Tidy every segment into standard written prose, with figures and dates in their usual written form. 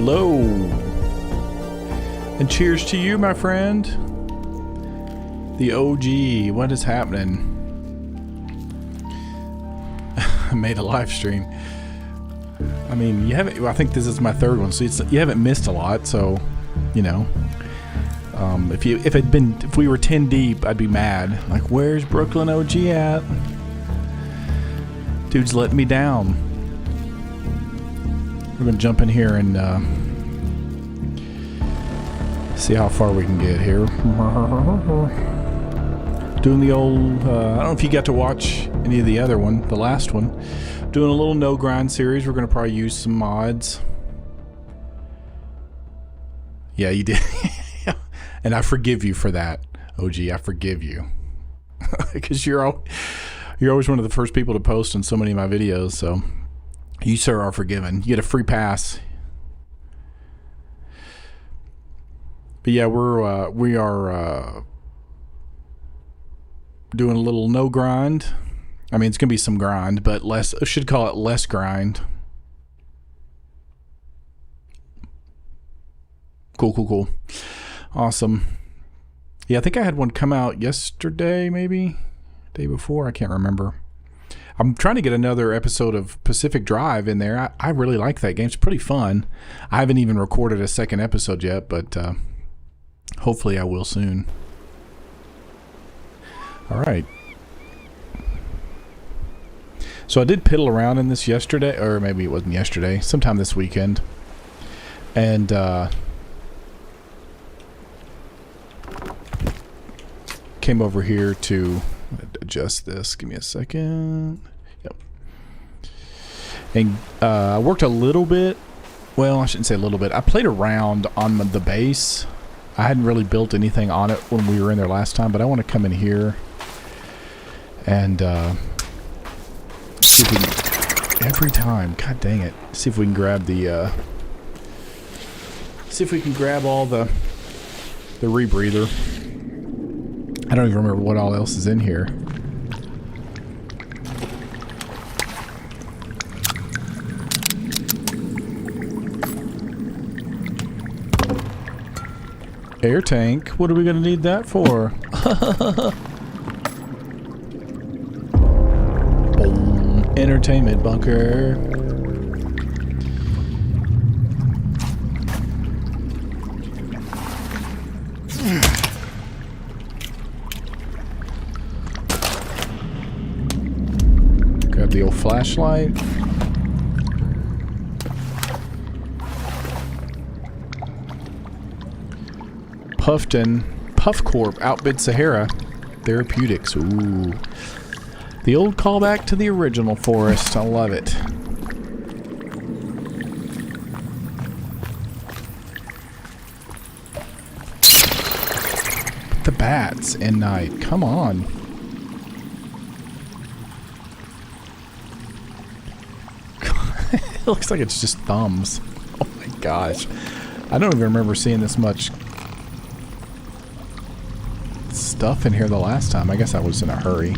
Hello. And cheers to you, my friend. The OG. What is happening? I made a live stream. I mean, you haven't. I think this is my third one, so you haven't missed a lot. So, you know, if we were 10 deep, I'd be mad. Like, where's Brooklyn OG at? Dude's letting me down. We're gonna jump in here and see how far we can get here. Doing the old, I don't know if you got to watch any of the other one, the last one. Doing a little no grind series. We're gonna probably use some mods. Yeah, you did. And I forgive you for that, OG. I forgive you. Because you're always one of the first people to post on so many of my videos, so you, sir, are forgiven. You get a free pass. But yeah, we are doing a little no grind. I mean, it's gonna be some grind, but less. I should call it less grind. Cool. Awesome. Yeah, I think I had one come out yesterday, maybe day before. I can't remember. I'm trying to get another episode of Pacific Drive in there. I really like that game. It's pretty fun. I haven't even recorded a second episode yet, but hopefully I will soon. All right. So I did piddle around in this yesterday, or maybe it wasn't yesterday, sometime this weekend. And came over here to adjust this. Give me a second. Yep. And I worked a little bit. Well, I shouldn't say a little bit. I played around on the base. I hadn't really built anything on it when we were in there last time, but I want to come in here and see if we can, every time, god dang it, see if we can grab the see if we can grab all the rebreather. I don't even remember what all else is in here. Air tank? What are we going to need that for? Boom. Entertainment bunker. Grab the old flashlight. Puff Corp outbid Sahara Therapeutics. Ooh. The old callback to the original Forest. I love it. The bats and night. Come on. It looks like it's just thumbs. Oh my gosh. I don't even remember seeing this much stuff in here the last time. I guess I was in a hurry.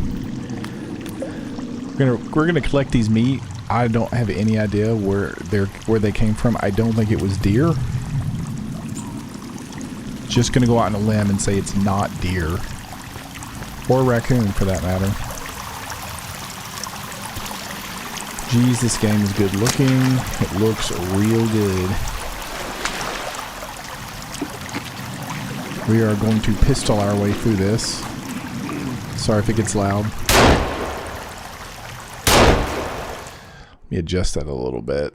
We're gonna collect these meat. I don't have any idea where they came from. I don't think it was deer. Just gonna go out on a limb and say it's not deer. Or raccoon for that matter. Geez, this game is good looking. It looks real good. We are going to pistol our way through this. Sorry if it gets loud. Let me adjust that a little bit.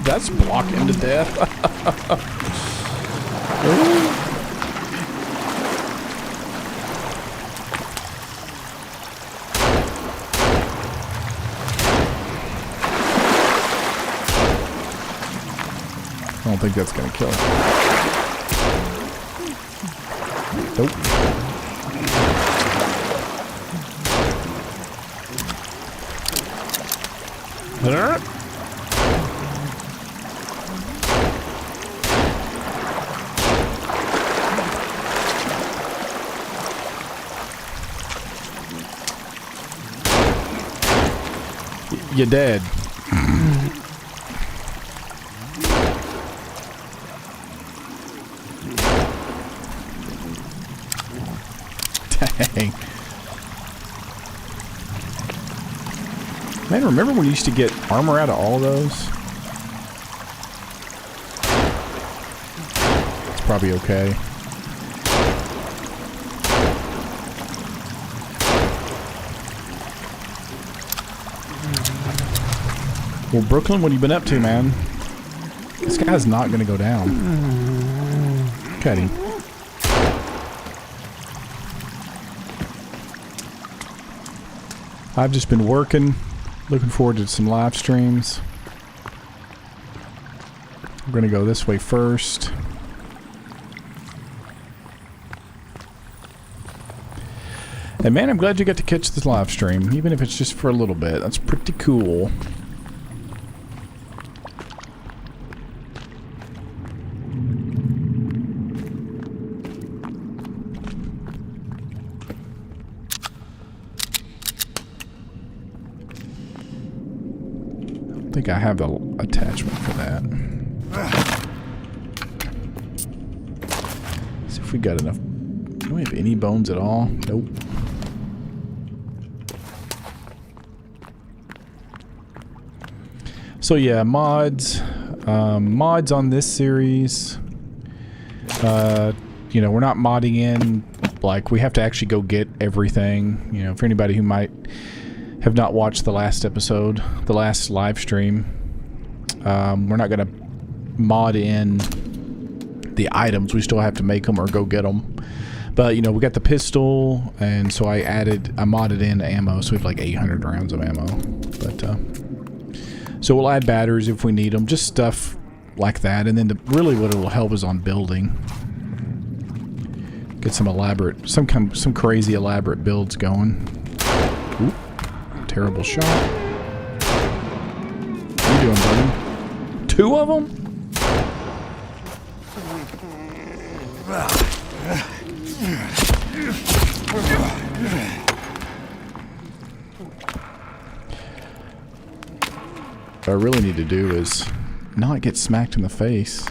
That's blocking to death. I don't think that's going to kill him. Nope. you're dead. Dang. Man, remember when you used to get armor out of all of those? It's probably okay. Well, Brooklyn, what have you been up to, man? This guy's not going to go down. Look at him. I've just been working. Looking forward to some live streams. We're going to go this way first. And man, I'm glad you got to catch this live stream, even if it's just for a little bit. That's pretty cool. I think I have the attachment for that. See if we got enough. Do we have any bones at all? Nope. So yeah, mods on this series. You know, we're not modding in, like, we have to actually go get everything. You know, for anybody who might have not watched the last episode, the last live stream, we're not going to mod in the items. We still have to make them or go get them. But, you know, we got the pistol, and so I modded in ammo, so we have like 800 rounds of ammo. But, so we'll add batteries if we need them, just stuff like that. And then really what it will help is on building. Get some elaborate, some crazy elaborate builds going. Oop. Terrible shot. What are you doing, buddy? 2 of them? What I really need to do is not get smacked in the face.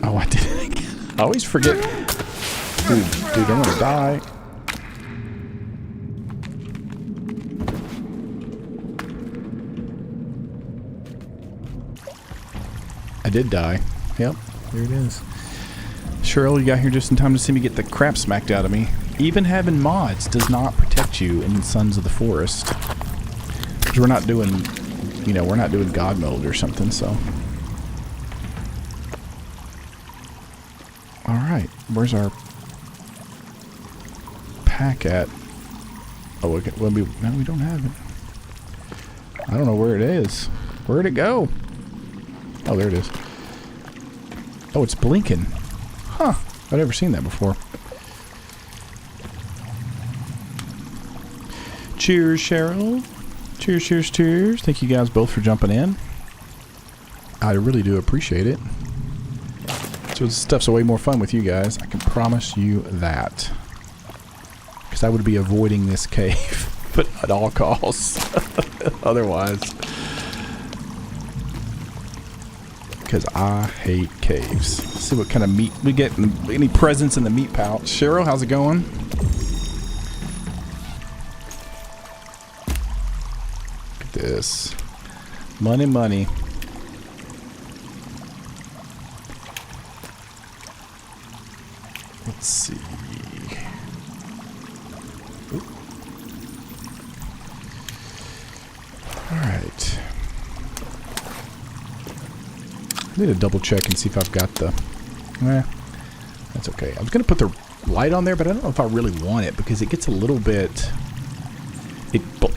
Oh, I did it again. I always forget. Dude, I'm gonna die. I did die. Yep, there it is. Cheryl, you got here just in time to see me get the crap smacked out of me. Even having mods does not protect you in Sons of the Forest. Because we're not doing, you know, we're not doing God mode or something, so. Alright, where's our pack at? Oh, okay. Well, no, we don't have it. I don't know where it is. Where'd it go? Oh, there it is. Oh, it's blinking. Huh. I've never seen that before. Cheers, Cheryl. Cheers, cheers, cheers. Thank you guys both for jumping in. I really do appreciate it. So this stuff's way more fun with you guys. I can promise you that. Because I would be avoiding this cave, but at all costs. Otherwise. Because I hate caves. Let's see what kind of meat we get. Any presents in the meat pouch. Cheryl, how's it going? Look at this. Money, money. Let's see. Oop. All right. I need to double check and see if I've got the... that's okay. I was going to put the light on there, but I don't know if I really want it because it gets a little bit...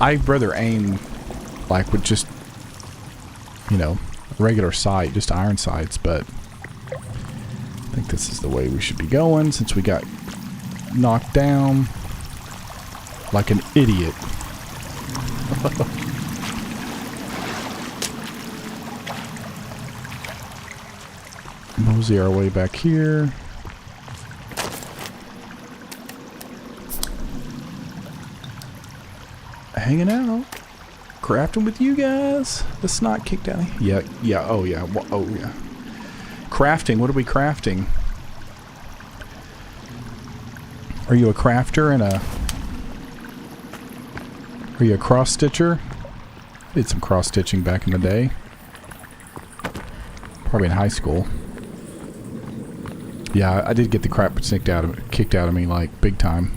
I'd rather aim like with just, you know, regular sight, just iron sights, but I think this is the way we should be going since we got knocked down like an idiot. Mosey our way back here. hanging out. Crafting with you guys. The snot kicked out. Yeah, yeah, oh yeah, oh yeah. Crafting, what are we crafting? Are you a crafter and a... Are you a cross-stitcher? Did some cross-stitching back in the day. Probably in high school. Yeah, I did get the crap kicked out of me, like, big time.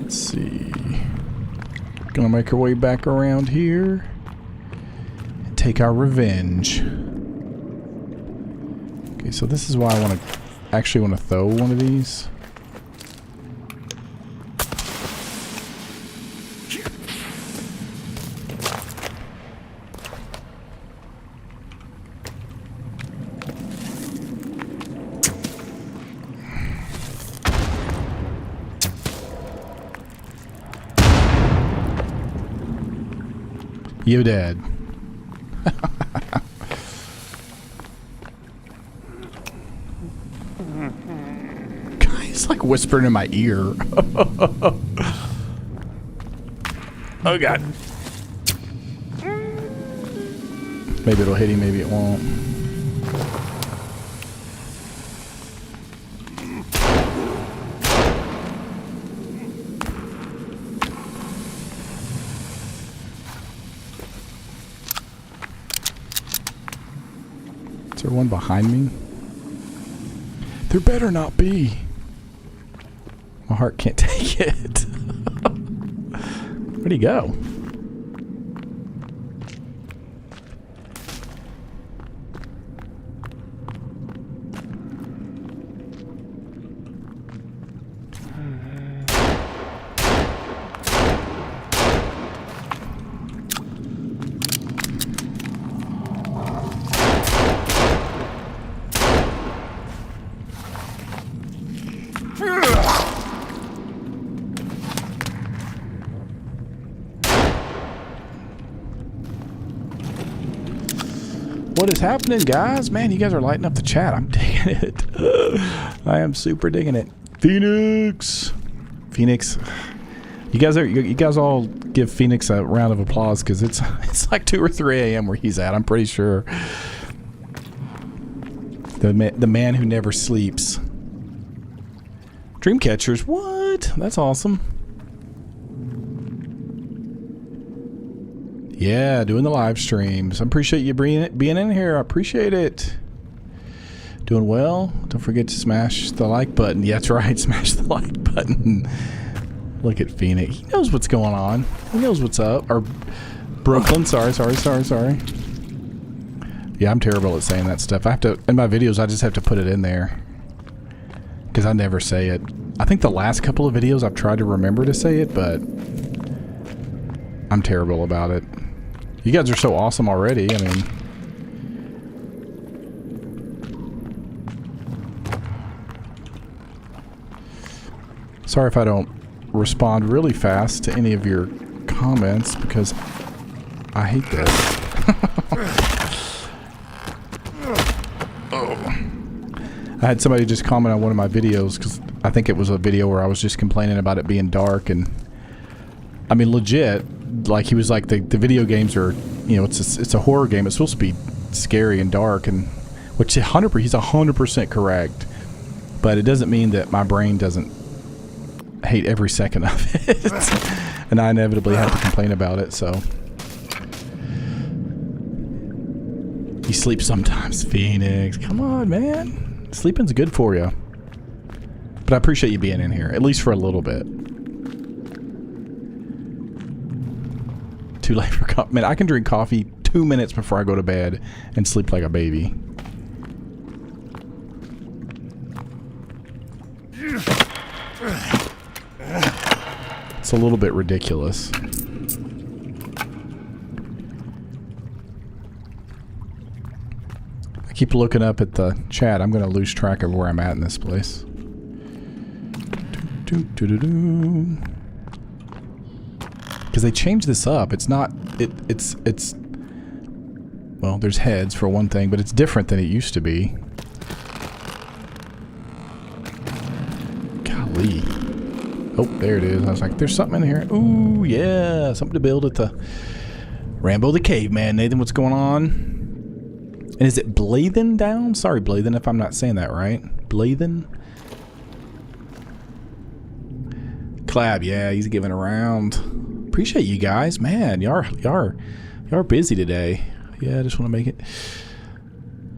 Let's see. Gonna make our way back around here. And take our revenge. Okay, so this is why I actually want to throw one of these. You dead. Guy's like whispering in my ear. Oh god. Maybe it'll hit him, maybe it won't. Is there one behind me? There better not be. My heart can't take it. Where'd he go? What is happening, guys? Man, you guys are lighting up the chat. I'm digging it. I am super digging it. Phoenix. You guys all give Phoenix a round of applause because it's like 2 or 3 a.m. where he's at. I'm pretty sure. The man who never sleeps. Dreamcatchers. What? That's awesome. Yeah, doing the live streams. I appreciate you being in here. I appreciate it. Doing well. Don't forget to smash the like button. Yeah, that's right. Smash the like button. Look at Phoenix. He knows what's going on. He knows what's up. Or Brooklyn. Sorry. Yeah, I'm terrible at saying that stuff. I have to, in my videos, I just have to put it in there. Because I never say it. I think the last couple of videos I've tried to remember to say it, but I'm terrible about it. You guys are so awesome already. I mean, sorry if I don't respond really fast to any of your comments because I hate this. Oh. I had somebody just comment on one of my videos because I think it was a video where I was just complaining about it being dark, and I mean legit. Like he was like the video games are, you know, it's a horror game. It's supposed to be scary and dark, and which he's 100% correct. But it doesn't mean that my brain doesn't hate every second of it, and I inevitably have to complain about it. So you sleep sometimes, Phoenix. Come on, man. Sleeping's good for you. But I appreciate you being in here, at least for a little bit. Too late for coffee. Man, I can drink coffee 2 minutes before I go to bed and sleep like a baby. It's a little bit ridiculous. I keep looking up at the chat. I'm going to lose track of where I'm at in this place. Because they changed this up. It's not, it's, well, there's heads for one thing, but it's different than it used to be. Oh, there it is. I was like, there's something in here. Ooh, yeah. Something to build at the Rambo the Caveman. Nathan, what's going on? And is it Blathen down? Sorry, Blathen, if I'm not saying that right. Blathen? Clab, yeah, he's giving around. Appreciate you guys. Man, y'all are busy today. Yeah, I just want to make it.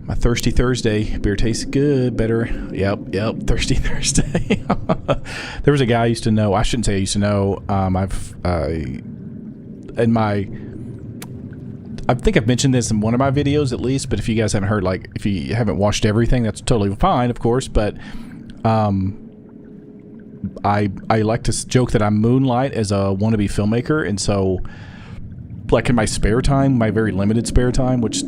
My Thirsty Thursday. Beer tastes good. Better. Yep. Thirsty Thursday. There was a guy I used to know. I shouldn't say I used to know. I think I've mentioned this in one of my videos at least, but if you guys haven't heard, like, if you haven't watched everything, that's totally fine, of course, but I like to joke that I moonlight as a wannabe filmmaker, and so, like, in my spare time, my very limited spare time, which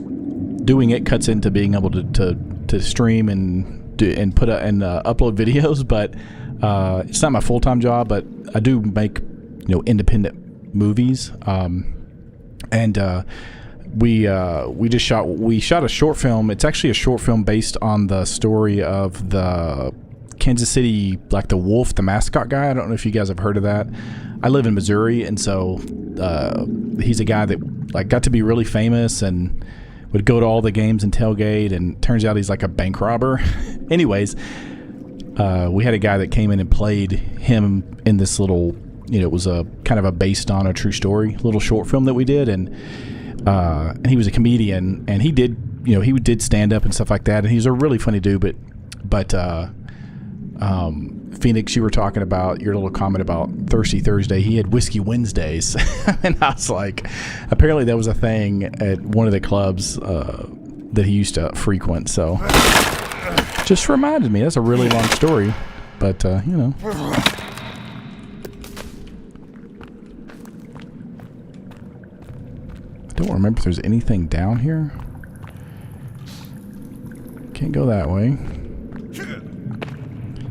doing it cuts into being able to stream and put upload videos, but it's not my full-time job, but I do make, independent movies, and we shot a short film. It's actually a short film based on the story of the Kansas City, like the wolf, the mascot guy. I don't know if you guys have heard of that. I live in Missouri, and so he's a guy that, like, got to be really famous and would go to all the games and tailgate, and turns out he's like a bank robber. Anyways, we had a guy that came in and played him in this little, it was a kind of a based on a true story little short film that we did, and he was a comedian, and he did stand up and stuff like that, and he's a really funny dude. But Phoenix, you were talking about your little comment about Thirsty Thursday. He had Whiskey Wednesdays, and I was like, apparently that was a thing at one of the clubs that he used to frequent. So just reminded me. That's a really long story, but I don't remember if there's anything down here. Can't go that way.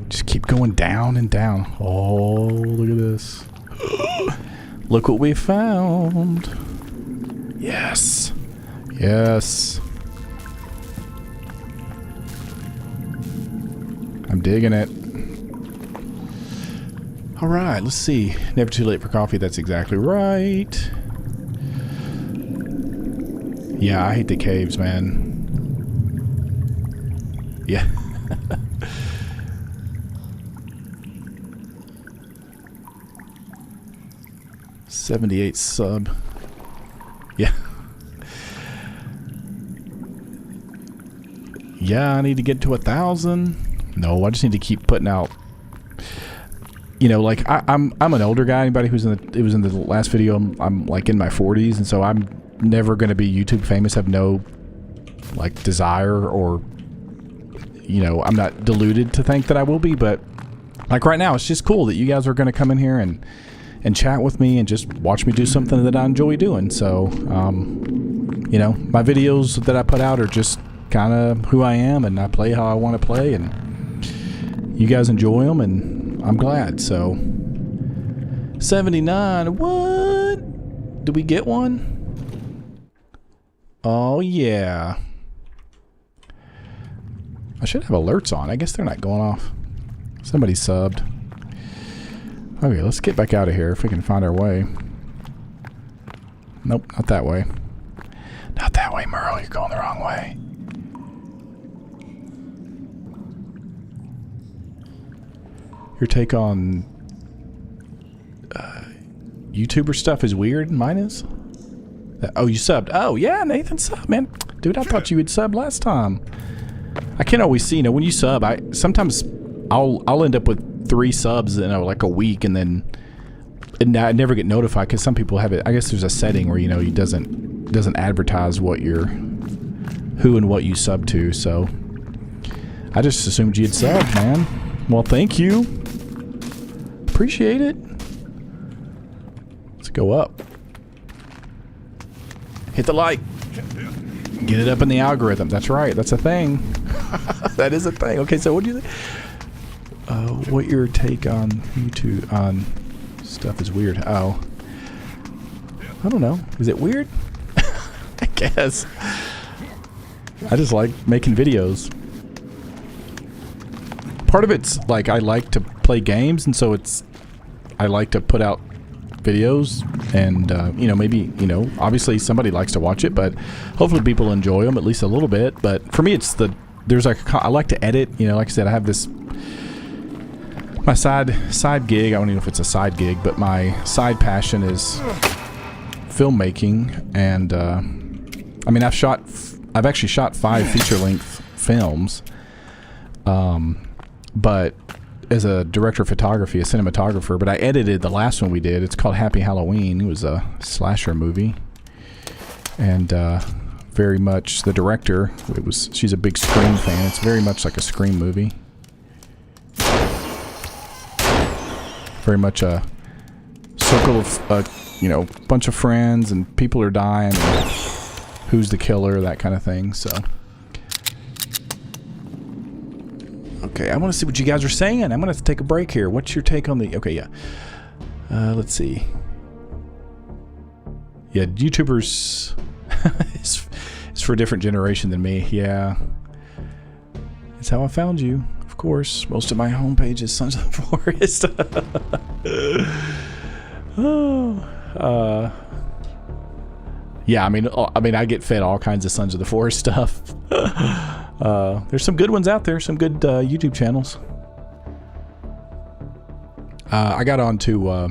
Just keep going down and down. Oh, look at this. Look what we found. Yes. Yes. I'm digging it. All right, let's see. Never too late for coffee. That's exactly right. Yeah, I hate the caves, man. Yeah. 78 sub. Yeah. Yeah, I need to get to 1,000. No, I just need to keep putting out. Like I'm an older guy. Anybody who's it was in the last video, I'm like in my 40s, and so I'm never going to be YouTube famous. Have no like desire, or I'm not deluded to think that I will be, but like right now it's just cool that you guys are going to come in here and chat with me and just watch me do something that I enjoy doing. So my videos that I put out are just kind of who I am, and I play how I want to play, and you guys enjoy them, and I'm glad. So 79. What? Did we get one? Oh, yeah. I should have alerts on. I guess they're not going off. Somebody subbed. Okay, let's get back out of here if we can find our way. Nope, not that way. Not that way, Merle. You're going the wrong way. Your take on YouTuber stuff is weird. Mine is. Oh, you subbed. Oh, yeah, Nathan subbed, man. Dude, I thought you had subbed last time. I can't always see. When you sub, sometimes I'll end up with 3 subs in like a week, and I never get notified because some people have it. I guess there's a setting where it doesn't advertise who and what you sub to. So I just assumed you'd subbed, man. Well, thank you. Appreciate it. Let's go up. Hit the like. Get it up in the algorithm. That's right. That's a thing. That is a thing. Okay, so what do you think? What your take on YouTube on stuff is weird? Oh, I don't know. Is it weird? I guess. I just like making videos. Part of it's like I like to play games, and so it's I like to put out videos, and you know, maybe, you know, obviously somebody likes to watch it, but hopefully people enjoy them at least a little bit. But for me, it's there's like I like to edit. You know, like I said, I have this my side gig. I don't even know if it's a side gig, but my side passion is filmmaking, and I mean, I've actually shot 5 feature-length films, but as a director of photography, a cinematographer, but I edited the last one we did. It's called Happy Halloween. It was a slasher movie, and very much the director, she's a big Scream fan. It's very much like a Scream movie. Very much a circle of, you know, bunch of friends and people are dying, and who's the killer, that kind of thing. So, okay, I want to see what you guys are saying. I'm going to have to take a break here. What's your take on the... Okay, yeah. Let's see. Yeah, YouTubers is for a different generation than me. Yeah. It's how I found you. Of course. Most of my homepage is Sons of the Forest. Yeah, I mean, I get fed all kinds of Sons of the Forest stuff. There's some good ones out there, some good YouTube channels. I got onto, I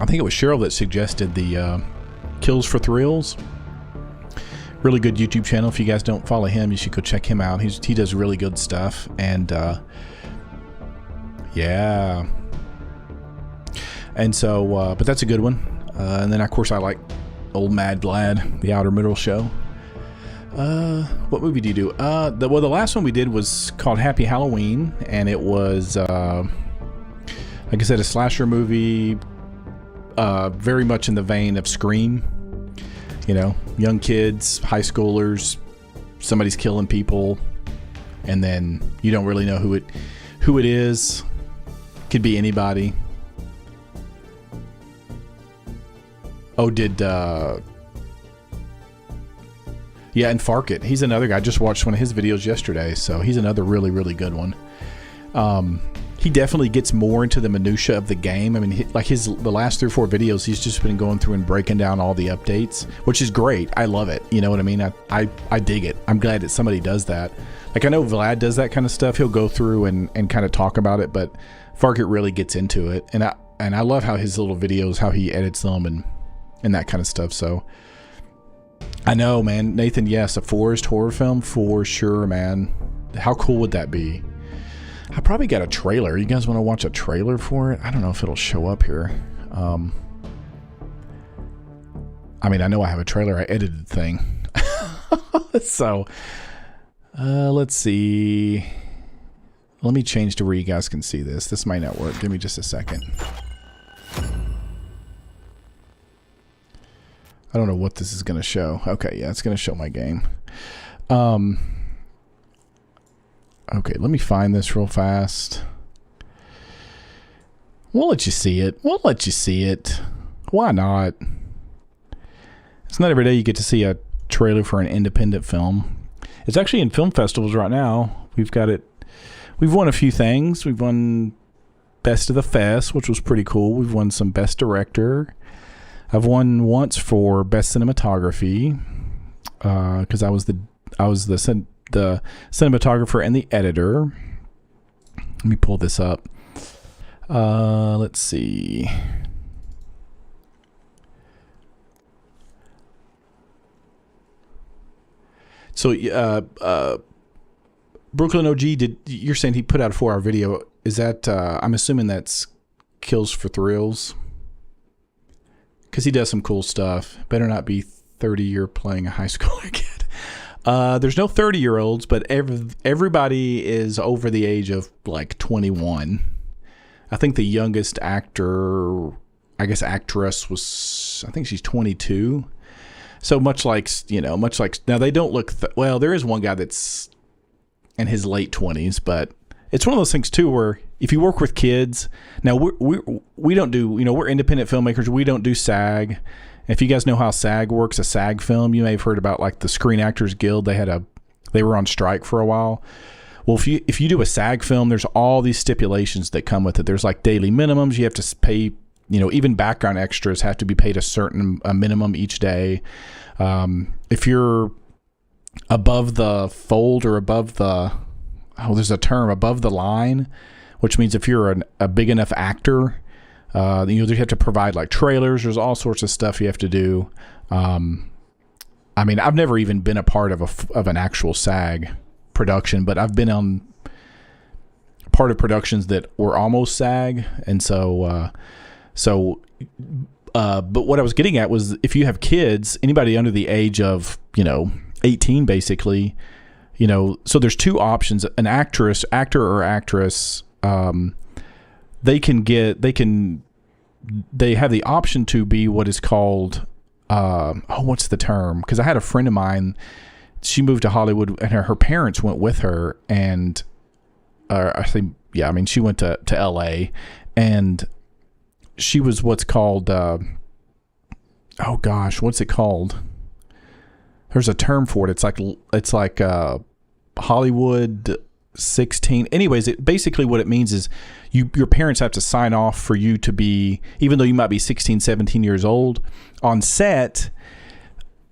think it was Cheryl that suggested the Kills for Thrills. Really good YouTube channel. If you guys don't follow him, you should go check him out. He does really good stuff, and yeah. And so, but that's a good one. And then of course I like Old Mad Glad, the Outer Middle Show. What movie do you do? The last one we did was called Happy Halloween, and it was, like I said, a slasher movie, very much in the vein of Scream. You know, young kids, high schoolers, somebody's killing people, and then you don't really know who it is. Could be anybody. Oh, yeah, and Farkit. He's another guy. I just watched one of his videos yesterday, so he's another really, really good one. He definitely gets more into the minutia of the game. I mean, the last 3 or 4 videos, he's just been going through and breaking down all the updates, which is great. I love it. You know what I mean? I dig it. I'm glad that somebody does that. Like, I know Vlad does that kind of stuff. He'll go through and kind of talk about it, but Farkit really gets into it. And I love how his little videos, how he edits them and that kind of stuff. So I know, man. Nathan, yes, a forest horror film for sure, man. How cool would that be? I probably got a trailer. You guys want to watch a trailer for it? I don't know if it'll show up here. I mean, I know I have a trailer. I edited the thing. So, let's see. Let me change to where you guys can see this. This might not work. Give me just a second. I don't know what this is going to show. Okay, yeah, it's going to show my game. Okay, let me find this real fast. We'll let you see it. We'll let you see it. Why not? It's not every day you get to see a trailer for an independent film. It's actually in film festivals right now. We've got it. We've won a few things. We've won Best of the Fest, which was pretty cool. We've won some Best Director. I've won once for Best Cinematography because I was the cinematographer and the editor. Let me pull this up. Let's see. So, Brooklyn OG, you're saying he put out a 4-hour video? Is that? I'm assuming that's Kills for Thrills, because he does some cool stuff. Better not be 30-year playing a high schooler kid. There's no 30-year-olds, but everybody is over the age of like 21. I think the youngest actor, I guess actress, was, I think she's 22. So much like now they don't look, well, there is one guy that's in his late 20s, but it's one of those things too where if you work with kids, now we don't do, we're independent filmmakers. We don't do SAG. If you guys know how SAG works, a SAG film, you may have heard about like the Screen Actors Guild. They were on strike for a while. Well, if you do a SAG film, there's all these stipulations that come with it. There's like daily minimums. You have to pay, even background extras have to be paid a minimum each day. If you're above the fold or above the, there's a term, above the line, which means if you're a big enough actor, you have to provide like trailers. There's all sorts of stuff you have to do. I mean, I've never even been a part of an actual SAG production, but I've been on part of productions that were almost SAG, and so but what I was getting at was, if you have kids, anybody under the age of 18, basically, so there's two options: an actor or actress. They have the option to be what is called what's the term? Because I had a friend of mine. She moved to Hollywood, and her parents went with her, and she went to LA, and she was what's called what's it called? There's a term for it. It's like Hollywood 16. Anyways, basically what it means is your parents have to sign off for you to be, even though you might be 16, 17 years old, on set,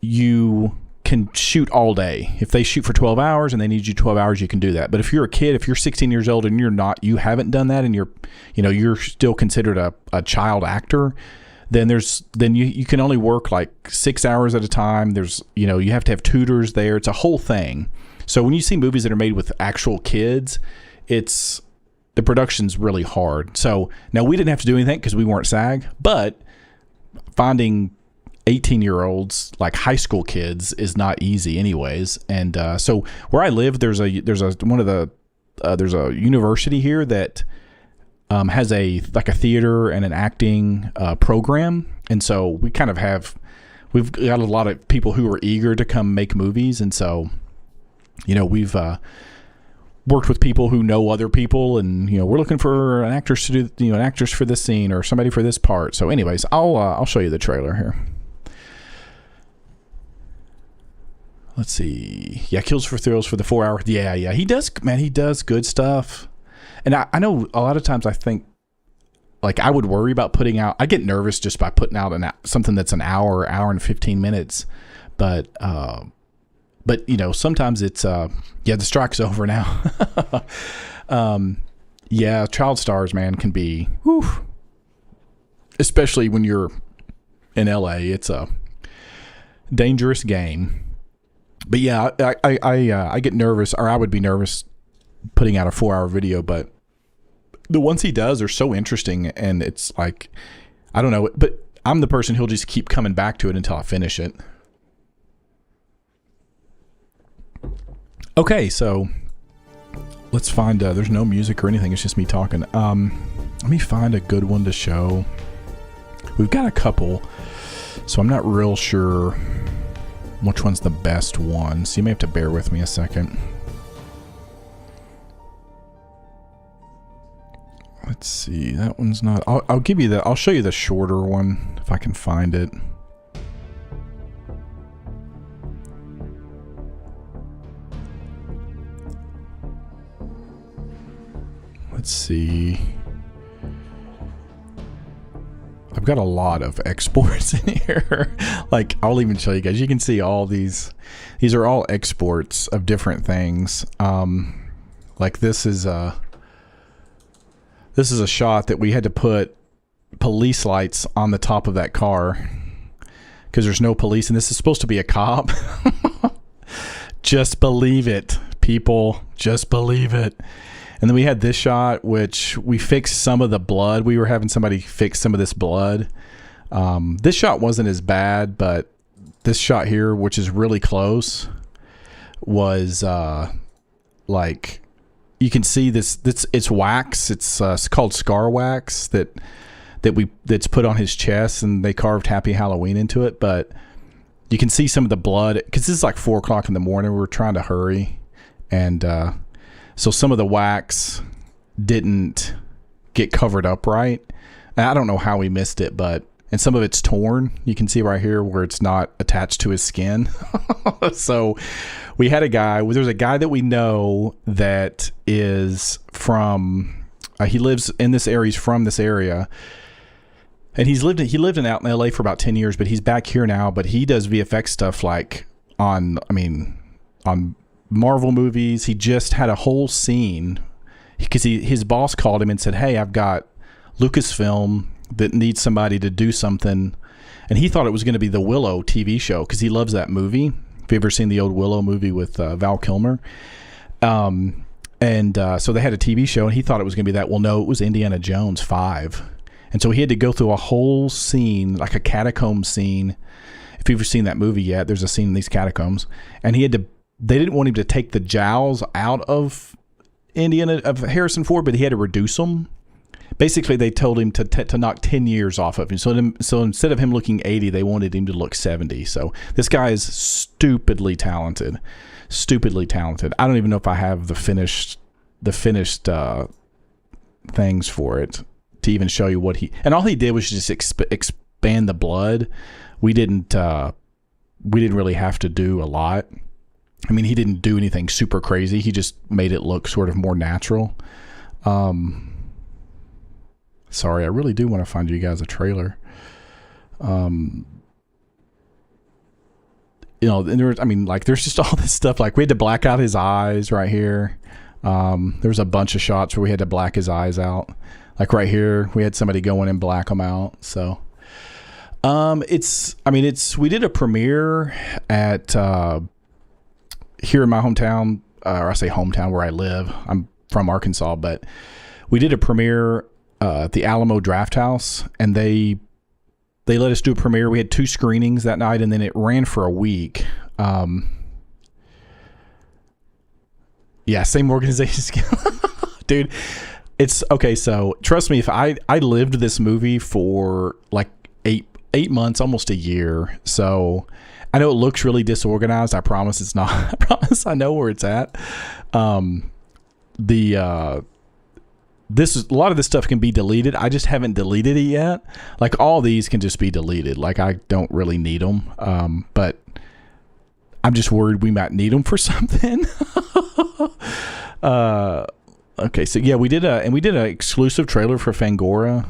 you can shoot all day. If they shoot for 12 hours and they need you 12 hours, you can do that. But if you're a kid, if you're 16 years old and you haven't done that, and you're still considered a child actor, then you can only work like 6 hours at a time. There's, you have to have tutors there. It's a whole thing. So when you see movies that are made with actual kids, the production's really hard. So now, we didn't have to do anything because we weren't SAG, but finding 18-year-olds, like high school kids, is not easy anyways. And so where I live, there's a university here that has a theater and an acting program. And so we've got a lot of people who are eager to come make movies. And so, we've worked with people who know other people, and we're looking for an actress to do an actress for this scene or somebody for this part. So anyways, I'll show you the trailer here. Let's see. Yeah, Kills for Thrills for the 4 hour. Yeah. He does good stuff. And I know a lot of times I think, like, I would worry about putting out, I get nervous just by putting out something that's an hour and 15 minutes. But sometimes it's, the strike's over now. Child stars, man, can be, especially when you're in LA, it's a dangerous game. But yeah, I get nervous, or I would be nervous putting out a 4 hour video, but the ones he does are so interesting, and it's like, I don't know, but I'm the person who'll just keep coming back to it until I finish it. Okay, so let's find, there's no music or anything, it's just me talking. Let me find a good one to show. We've got a couple, so I'm not real sure which one's the best one, so you may have to bear with me a second. Let's see, that one's not, I'll give you I'll show you the shorter one if I can find it. Let's see. I've got a lot of exports in here. Like, I'll even show you guys. You can see all these. These are all exports of different things. Like this is a shot that we had to put police lights on the top of that car because there's no police, and this is supposed to be a cop. Just believe it, people. Just believe it. And then we had this shot, which we fixed some of the blood. We were having somebody fix some of this blood. This shot wasn't as bad, but this shot here, which is really close, was like, you can see this. It's wax. It's called scar wax that's put on his chest, and they carved Happy Halloween into it. But you can see some of the blood because this is like 4 o'clock in the morning. We were trying to hurry, and so some of the wax didn't get covered up right. And I don't know how we missed it, but and some of it's torn. You can see right here where it's not attached to his skin. So we had there's a guy that we know that is from, he lives in this area, he's from this area. And he lived out in LA for about 10 years, but he's back here now, but he does VFX stuff like on Marvel movies. He just had a whole scene because his boss called him and said, "Hey, I've got Lucasfilm that needs somebody to do something." And he thought it was going to be the Willow TV show because he loves that movie. Have you ever seen the old Willow movie with Val Kilmer? So they had a TV show and he thought it was going to be that. Well, no, it was Indiana Jones 5. And so he had to go through a whole scene, like a catacomb scene. If you've ever seen that movie yet, there's a scene in these catacombs. And they didn't want him to take the jowls out of Harrison Ford, but he had to reduce them. Basically, they told him to knock 10 years off of him. So instead of him looking 80, they wanted him to look 70. So this guy is stupidly talented. Stupidly talented. I don't even know if I have the finished things for it to even show you what and all he did was just expand the blood. We didn't really have to do a lot. I mean, he didn't do anything super crazy. He just made it look sort of more natural. Sorry, I really do want to find you guys a trailer. And there's just all this stuff. Like we had to black out his eyes right here. There was a bunch of shots where we had to black his eyes out. Like right here, we had somebody go in and black them out. So, we did a premiere at, here in my hometown, or I say hometown where I live. I'm from Arkansas, but we did a premiere, at the Alamo Draft House, and they let us do a premiere. We had 2 screenings that night, and then it ran for a week. Yeah, same organization. Dude, it's okay. So trust me, if I lived this movie for like eight months, almost a year. So I know it looks really disorganized. I promise it's not. I promise I know where it's at. A lot of this stuff can be deleted. I just haven't deleted it yet. Like all these can just be deleted. Like I don't really need them. But I'm just worried we might need them for something. Okay, so yeah, we did an exclusive trailer for Fangora.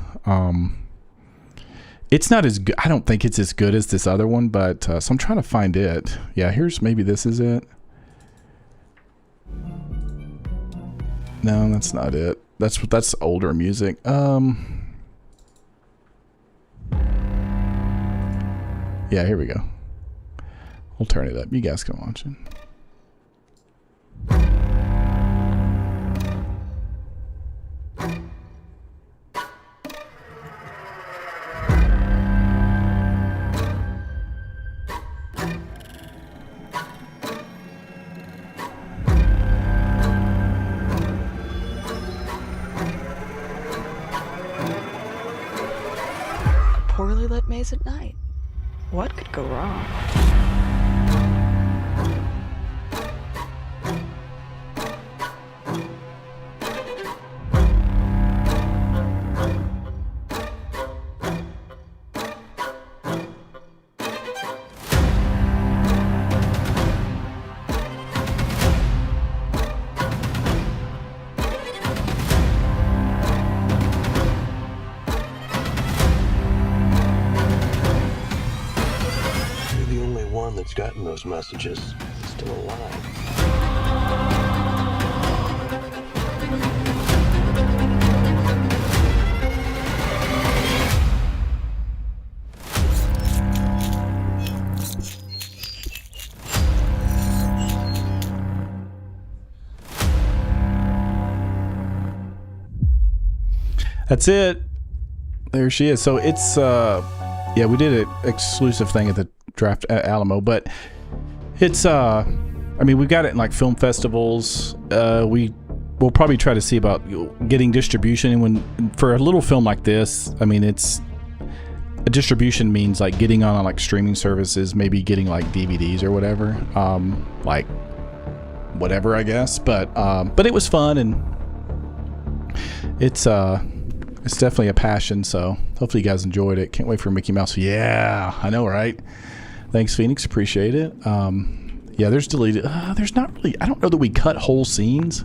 It's not as good. I don't think it's as good as this other one, but so I'm trying to find it. Yeah, maybe this is it. No, that's not it. That's older music. Yeah, here we go. We'll turn it up. You guys can watch it. Poorly lit maze at night. What could go wrong? That's gotten those messages still alive. That's it. There she is. So it's yeah, we did an exclusive thing at the Draft at Alamo, but it's we've got it in like film festivals. We'll probably try to see about getting distribution, and when for a little film like this, I mean, it's a distribution means like getting on like streaming services, maybe getting like DVDs or whatever, like whatever, I guess. But it was fun, and it's It's definitely a passion, so hopefully you guys enjoyed it. Can't wait for Mickey Mouse. Yeah, I know, right? Thanks, Phoenix. Appreciate it. Yeah, there's deleted. There's not really. I don't know that we cut whole scenes.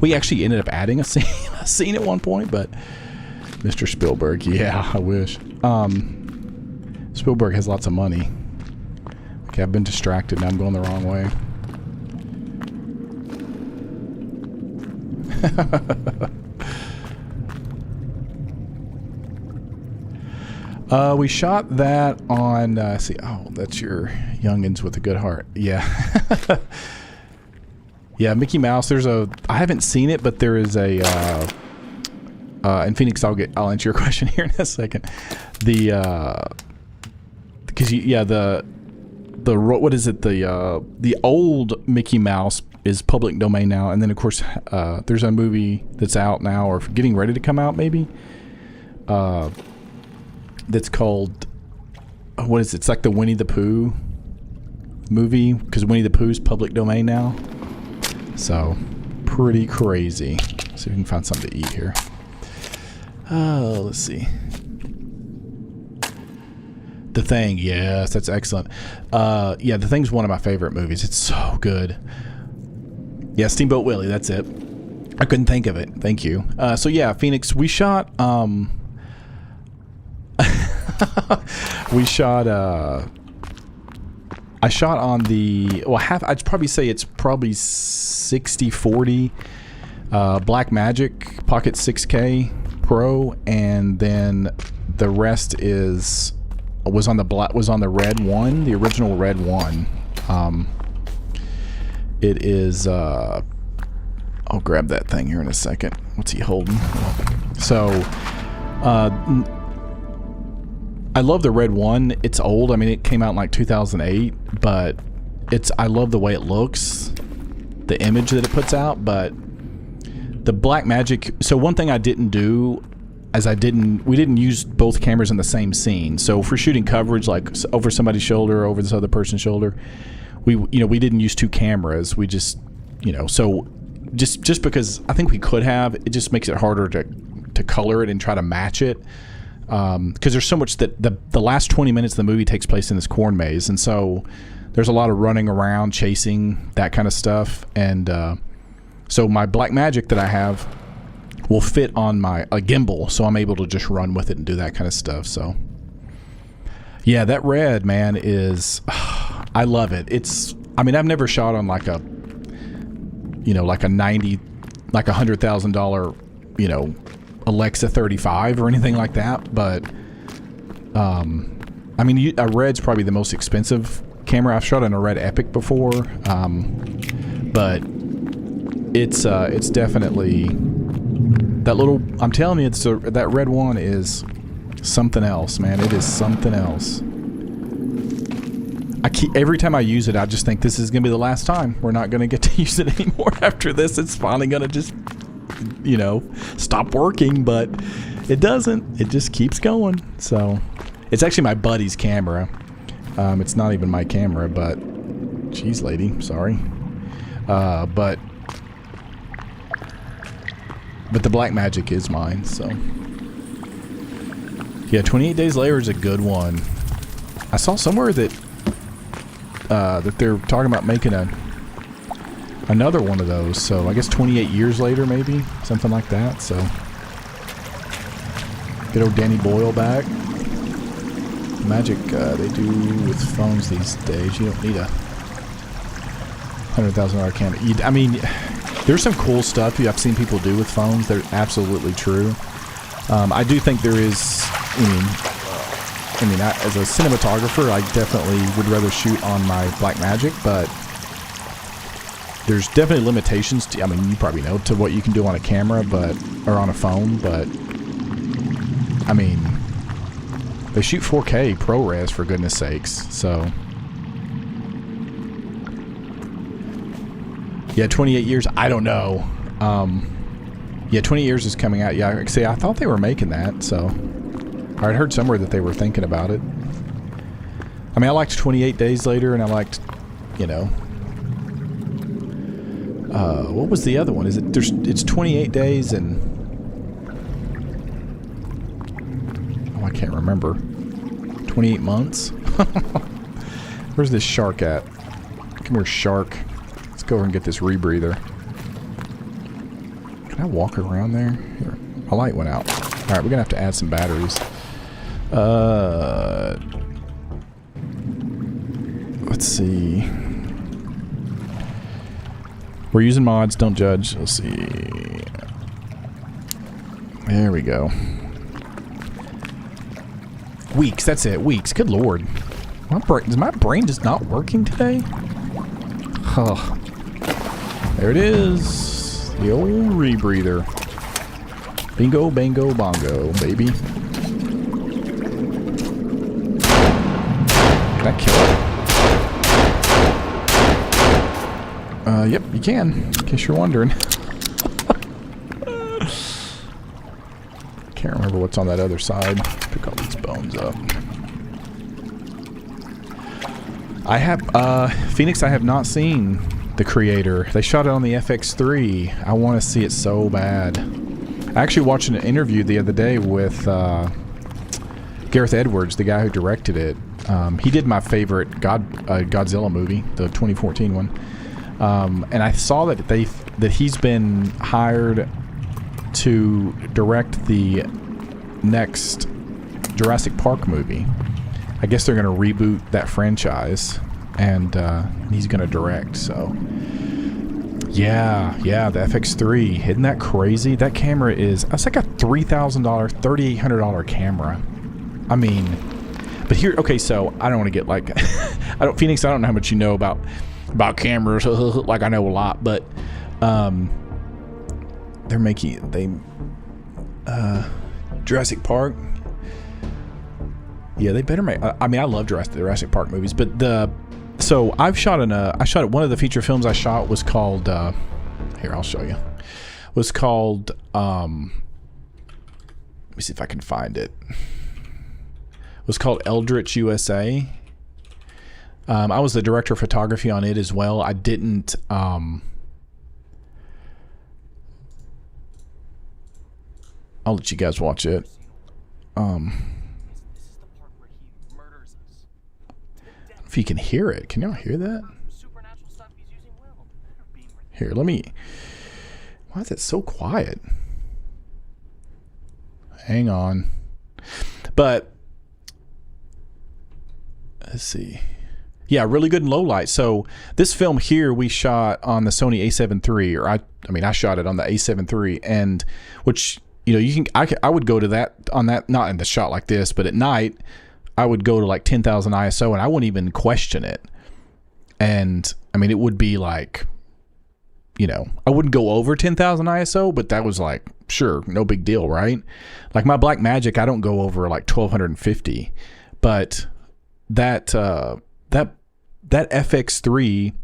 We actually ended up adding a scene at one point, but Mr. Spielberg. Yeah, I wish. Spielberg has lots of money. Okay, I've been distracted. Now I'm going the wrong way. We shot that on, see, oh, that's your youngins with a good heart. Yeah. Yeah, Mickey Mouse, I haven't seen it, but there is a, and Phoenix, I'll answer your question here in a second. What is it? The old Mickey Mouse is public domain now, and then of course, there's a movie that's out now, or getting ready to come out, maybe. That's called, what is it? It's like the Winnie the Pooh movie, because Winnie the Pooh's public domain now. So, pretty crazy. See if we can find something to eat here. Let's see. The Thing, yes, that's excellent. Yeah, The Thing's one of my favorite movies. It's so good. Yeah, Steamboat Willie, that's it. I couldn't think of it. Thank you. So yeah, Phoenix, we shot, I shot on the, well, I'd probably say it's probably 60/40 Blackmagic Pocket 6K Pro, and then the rest was on the Red One, the original Red One. It is I'll grab that thing here in a second. What's he holding? So I love the Red One. It's old. I mean, it came out in like 2008, but I love the way it looks, the image that it puts out. But the Blackmagic, so one thing I didn't do is we didn't use both cameras in the same scene. So for shooting coverage, like over somebody's shoulder, over this other person's shoulder, we didn't use two cameras. We just, so just because I think we could have, it just makes it harder to color it and try to match it. Because there's so much that the last 20 minutes of the movie takes place in this corn maze, and so there's a lot of running around, chasing, that kind of stuff. And so my Blackmagic that I have will fit on a gimbal, so I'm able to just run with it and do that kind of stuff. So yeah, that Red, man, is I love it. I've never shot on like a $100,000 Alexa 35 or anything like that, but a Red's probably the most expensive camera. I've shot on a Red Epic before, but it's definitely that little, I'm telling you, that Red One is something else, man. It is something else. Every time I use it, I just think this is gonna be the last time. We're not gonna get to use it anymore after this. It's finally gonna just stop working, but it doesn't. It just keeps going. So it's actually my buddy's camera. It's not even my camera, but geez, lady, sorry. But the Blackmagic is mine. So yeah, 28 Days Later is a good one. I saw somewhere that they're talking about making another one of those, so I guess 28 years later, maybe something like that. So get old Danny Boyle back. Magic they do with phones these days. You don't need a $100,000 camera. There's some cool stuff I've seen people do with phones. They're absolutely true. I do think there is. As a cinematographer, I definitely would rather shoot on my Blackmagic, but there's definitely limitations to, you probably know, to what you can do on a camera, or on a phone, but they shoot 4K ProRes, for goodness sakes. So yeah, 28 years, I don't know. Yeah, 20 years is coming out. Yeah, see, I thought they were making that, so I'd heard somewhere that they were thinking about it. I liked 28 Days Later, and I liked, what was the other one? It's 28 days, and can't remember. 28 months? Where's this shark at? Come here, shark. Let's go over and get this rebreather. Can I walk around there? Here. My light went out. Alright, we're gonna have to add some batteries. Let's see. We're using mods, don't judge. Let's see. There we go. Weeks, that's it. Weeks. Good lord. Is my brain just not working today? Oh. There it is. The old rebreather. Bingo, bango, bongo, baby. Can I kill it? Yep, you can. In case you're wondering. Can't remember what's on that other side. Pick all these bones up. I have, Phoenix, I have not seen The Creator. They shot it on the FX3. I want to see it so bad. I actually watched an interview the other day with Gareth Edwards, the guy who directed it. He did my favorite Godzilla movie, the 2014 one. And I saw that he's been hired to direct the next Jurassic Park movie. I guess they're going to reboot that franchise, and he's going to direct. So, yeah, the FX3. Isn't that crazy? That camera it's like a $3,000, $3,800 camera. I mean, but here, okay, so I don't want to get like, Phoenix, I don't know how much you know about cameras. Like, I know a lot, but they're making Jurassic Park. Yeah, they better make. I mean, I love Jurassic Park movies, but so I shot one of the feature films I shot was called. Here, I'll show you. Was called. Let me see if I can find it. Was called Eldritch USA. I was the director of photography on it as well. I didn't. I'll let you guys watch it. If you can hear it. Can y'all hear that? Here, let me. Why is it so quiet? Hang on. But let's see. Yeah, really good in low light. So this film here we shot on the Sony A7 III, or I shot it on the A7 III, and which, you know, I would go to that on that, not in the shot like this, but at night I would go to like 10,000 ISO and I wouldn't even question it. And I mean, it would be like, you know, I wouldn't go over 10,000 ISO, but that was like, sure, no big deal, right? Like my Blackmagic, I don't go over like 1250, but that FX3,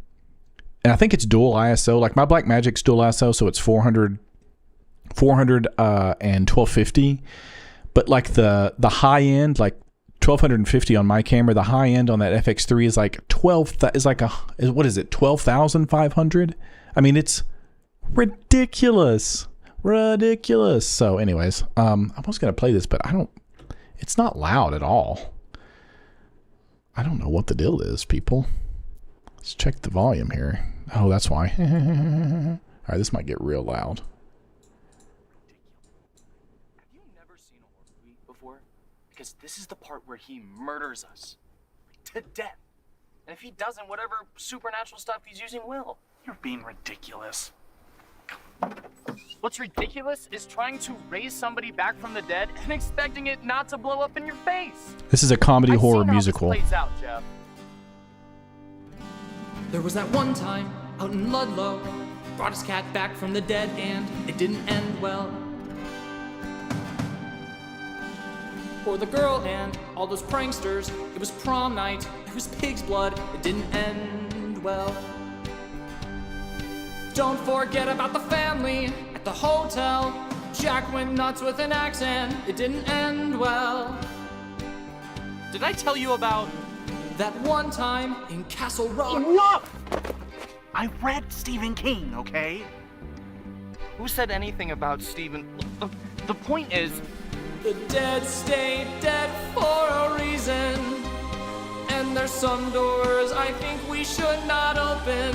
and I think it's dual ISO. Like my Blackmagic's dual ISO, so it's 400 and 1250. But like the high end, like 1250 on my camera, the high end on that FX3 is like 12,500. I mean, it's ridiculous. So anyways, I was gonna play this, but it's not loud at all. I don't know what the deal is, people. Let's check the volume here. Oh, that's why. All right, this might get real loud. Have you never seen a horror movie before? Because this is the part where he murders us to death. And if he doesn't, whatever supernatural stuff he's using will. You're being ridiculous. What's ridiculous is trying to raise somebody back from the dead and expecting it not to blow up in your face. This is a comedy horror musical. This plays out, Jeff. There was that one time out in Ludlow, brought his cat back from the dead and it didn't end well. For the girl and all those pranksters, it was prom night, there was pig's blood, it didn't end well. Don't forget about the family at the hotel. Jack went nuts with an axe and it didn't end well. Did I tell you about that one time in Castle Rock? Enough! I read Stephen King, okay? Who said anything about Stephen? The point is, The dead stay dead for a reason. And there's some doors I think we should not open.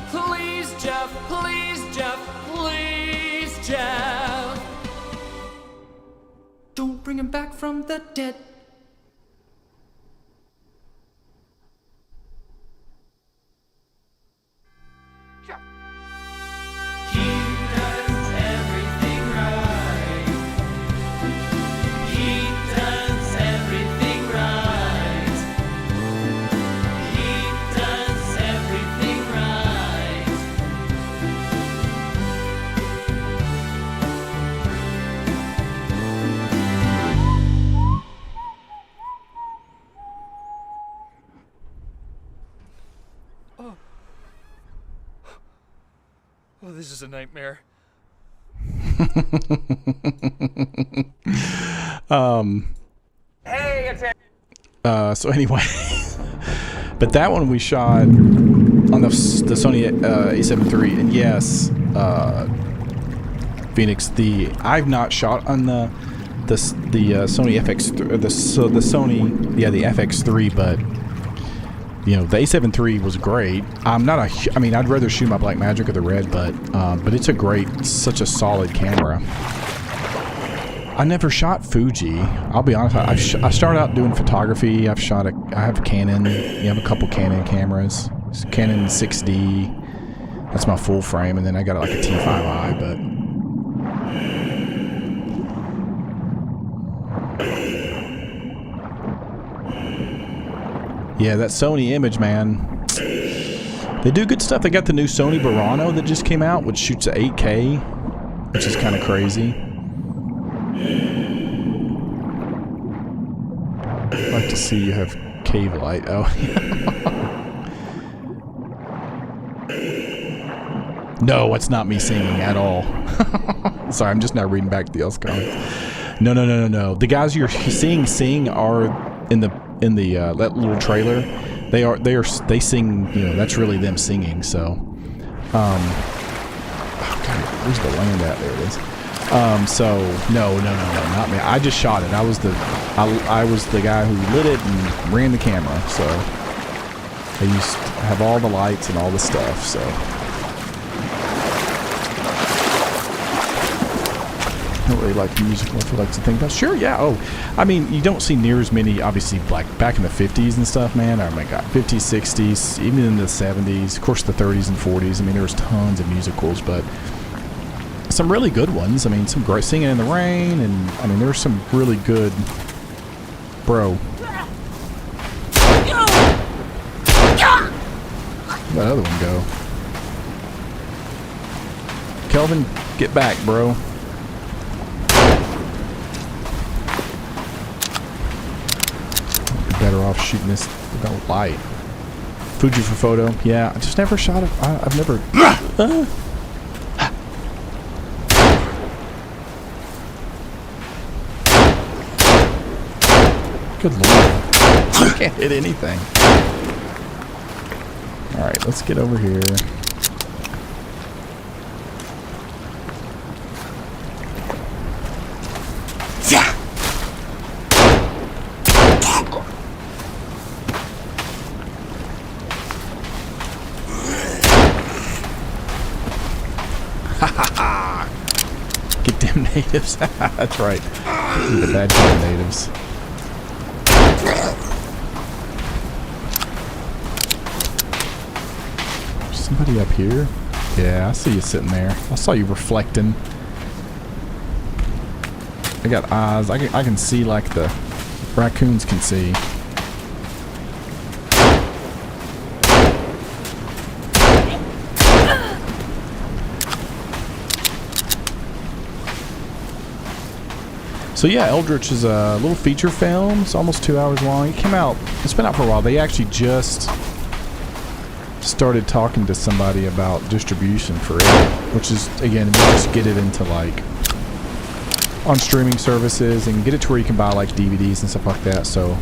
Please, Jeff, please, Jeff, please, Jeff. Don't bring him back from the dead. He does everything right. He does everything right. He does everything right. Oh, this is a nightmare. So anyway, but that one we shot on the Sony A7 III, and yes, Phoenix. I've not shot on the Sony FX the Sony the FX3, but you know the A7 III was great. I'm not a I mean I'd rather shoot my Blackmagic or the Red, but it's such a solid camera. I never shot Fuji. I'll be honest. I started out doing photography. I have a Canon. You have a couple Canon cameras. It's Canon 6D. That's my full frame, and then I got like a T5i. But yeah, that Sony image, man. They do good stuff. They got the new Sony Burano that just came out, which shoots at 8K, which is kind of crazy. I'd like to see you have cave light. Oh, no, it's not me singing at all. Sorry, I'm just now reading back the else comments. No. The guys you're seeing sing are in the that little trailer. They sing. You know, that's really them singing. So, oh God, where's the land at? There it is. So no, not me. I just shot it. I was the guy who lit it and ran the camera. So I used to have all the lights and all the stuff. So I don't really like music. What you like to think about? Sure, yeah. Oh, I mean, you don't see near as many. Obviously, like back in the 50s and stuff, man. Oh my God, 50s, 60s, even in the 70s. Of course, the 30s and 40s. I mean, there was tons of musicals, but some really good ones. I mean, some great Singing in the Rain, and I mean, there were some really good. Bro, where'd that other one go? Kelvin, get back, bro. You're better off shooting this without light. Fuji for photo. Yeah, I just never shot it. I've never. Good lord. I can't hit anything. Alright, let's get over here. Get them natives. That's right. The bad kind of natives. Somebody up here? Yeah, I see you sitting there. I saw you reflecting. I got eyes. I can see like the raccoons can see. So yeah, Eldritch is a little feature film. It's almost 2 hours long. It came out. It's been out for a while. They actually just started talking to somebody about distribution for it, which is, again, we just get it into like on streaming services and get it to where you can buy like DVDs and stuff like that. So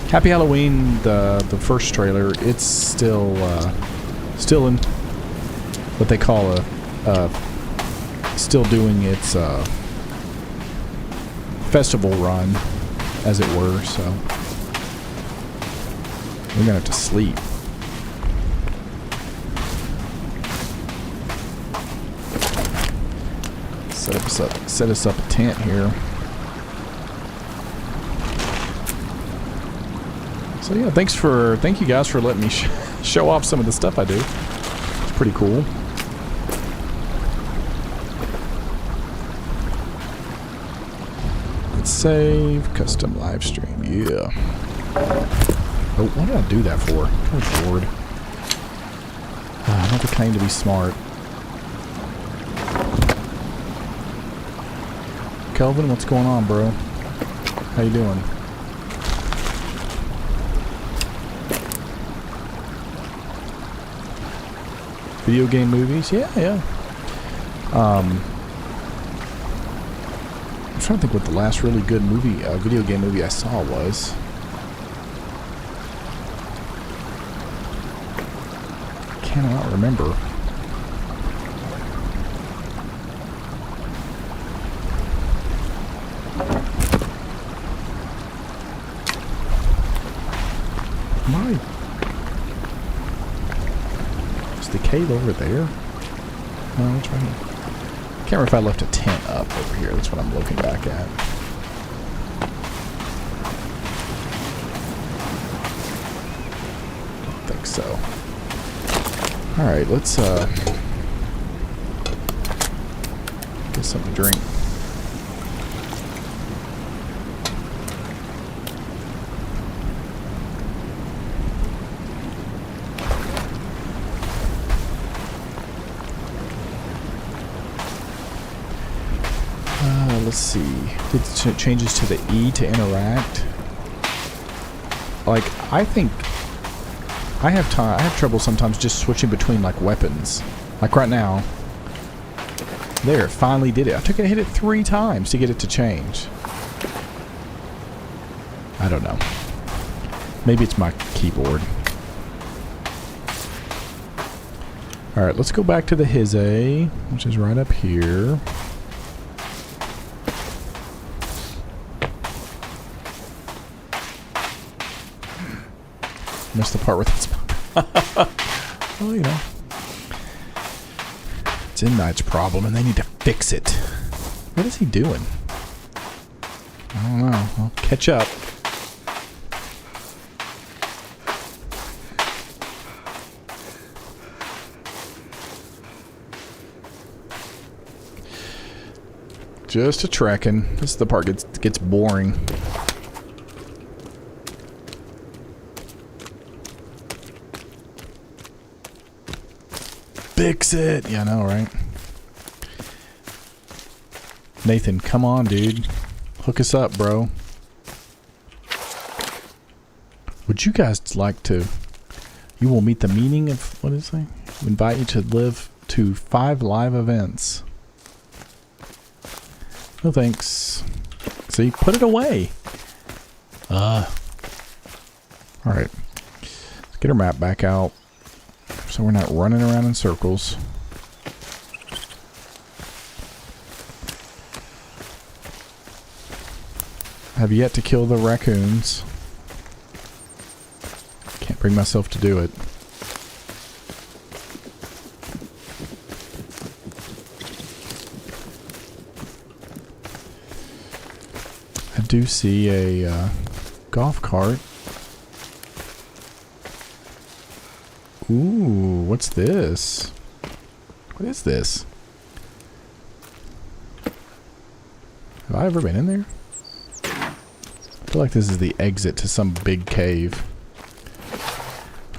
Happy Halloween, the first trailer, it's still in what they call still doing its festival run, as it were, so we're gonna have to sleep. Set us up a tent here. So yeah, thank you guys for letting me show off some of the stuff I do. It's pretty cool. Let's save custom live stream. Yeah. Oh, what did I do that for? Good lord. I never claimed to be smart. Kelvin, what's going on, bro? How you doing? Video game movies? Yeah. I'm trying to think what the last really good movie, video game movie I saw was. Cannot remember. Is the cave over there? No, it's right here. Can't remember if I left a tent up over here. That's what I'm looking back at. Don't think so. Alright, let's get something to drink. Let's see. It changes to the E to interact. Like, I think I have trouble sometimes just switching between like weapons. Like right now. There, it finally did it. I hit it 3 times to get it to change. I don't know. Maybe it's my keyboard. Alright, let's go back to the Hize, which is right up here. Missed the part where that's... well, you know. It's M. Night's problem, and they need to fix it. What is he doing? I don't know. I'll catch up. Just a trekking. This is the part gets boring. Fix it! Yeah, I know, right? Nathan, come on, dude. Hook us up, bro. Would you guys like to... You will meet the meaning of... What is it? Invite you to live to 5 live events. No thanks. See? Put it away! Alright. Let's get our map back out. So we're not running around in circles. Have yet to kill the raccoons. Can't bring myself to do it. I do see a golf cart. Ooh, what's this? What is this? Have I ever been in there? I feel like this is the exit to some big cave.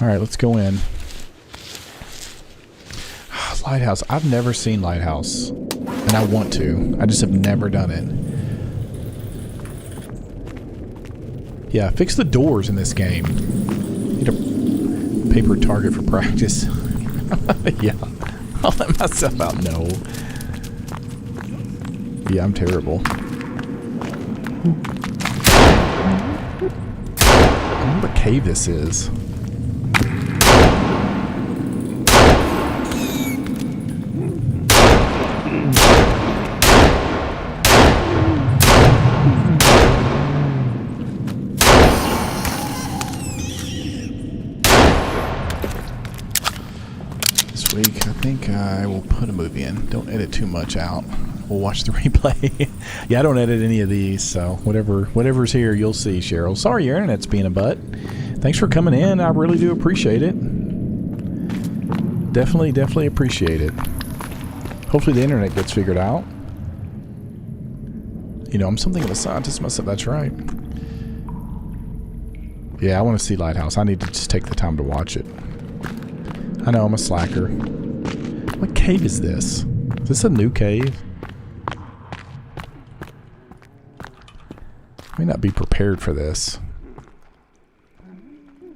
Alright, let's go in. Lighthouse. I've never seen Lighthouse. And I want to. I just have never done it. Yeah, fix the doors in this game. Need a paper target for practice. Yeah. I'll let myself out. No. Yeah, I'm terrible. I wonder what cave this is. this week, I think I will put a movie in. Don't edit too much out. We'll watch the replay. Yeah, I don't edit any of these, so whatever's here, you'll see, Cheryl. Sorry your internet's being a butt. Thanks for coming in. I really do appreciate it. Definitely appreciate it. Hopefully the internet gets figured out. You know, I'm something of a scientist myself. That's right. Yeah, I want to see Lighthouse. I need to just take the time to watch it. I know, I'm a slacker. What cave is this? Is this a new cave? I may not be prepared for this.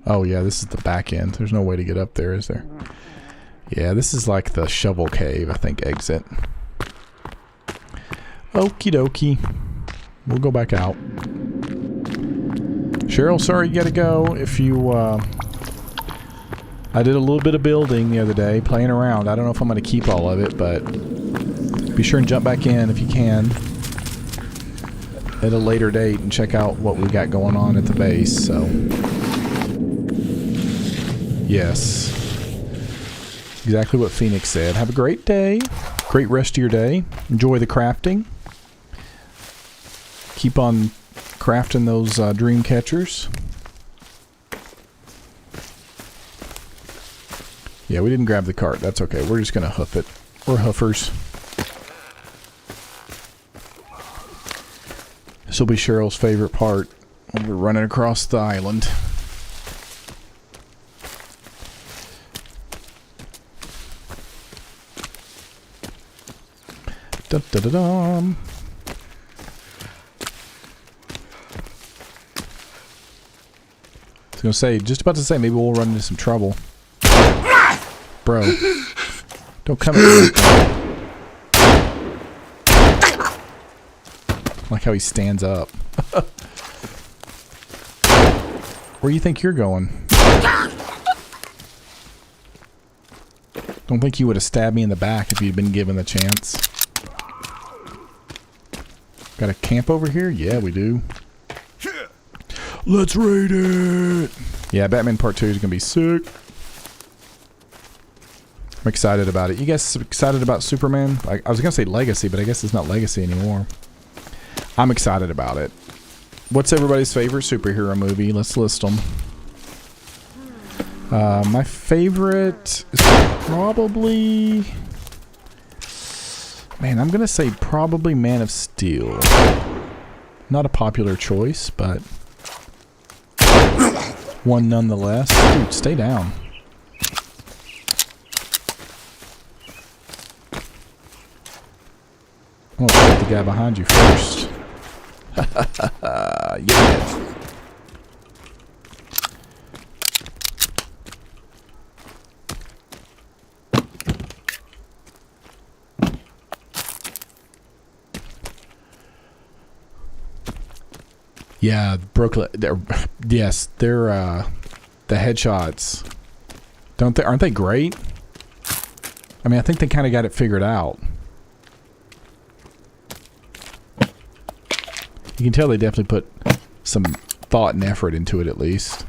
Oh yeah, this is the back end. There's no way to get up there, is there? Yeah, this is like the shovel cave, I think, exit. Okie dokie. We'll go back out. Cheryl, sorry you gotta go. If you, I did a little bit of building the other day, playing around. I don't know if I'm gonna keep all of it, but be sure and jump back in if you can at a later date and check out what we got going on at the base, so. Yes. Exactly what Phoenix said. Have a great day. Great rest of your day. Enjoy the crafting. Keep on crafting those dream catchers. Yeah, we didn't grab the cart. That's okay. We're just going to hoof it. We're hoofers. This will be Cheryl's favorite part when we're running across the island. Dun-dun-dun-dun. I was gonna say, just about to say, maybe we'll run into some trouble. Bro, don't come at me. Like how he stands up. Where do you think you're going? Don't think you would have stabbed me in the back if you'd been given the chance. Got a camp over here? Yeah, we do. Let's raid it! Yeah, Batman Part 2 is gonna be sick. I'm excited about it. You guys excited about Superman? I was gonna say Legacy, but I guess it's not Legacy anymore. I'm excited about it. What's everybody's favorite superhero movie? Let's list them. My favorite is probably... Man, I'm gonna say probably Man of Steel. Not a popular choice, but... one nonetheless. Dude, stay down. I'm gonna fight the guy behind you first. Yeah. Yeah, Brooklyn. Yes, they're the headshots. Aren't they great? I mean, I think they kind of got it figured out. You can tell they definitely put some thought and effort into it, at least.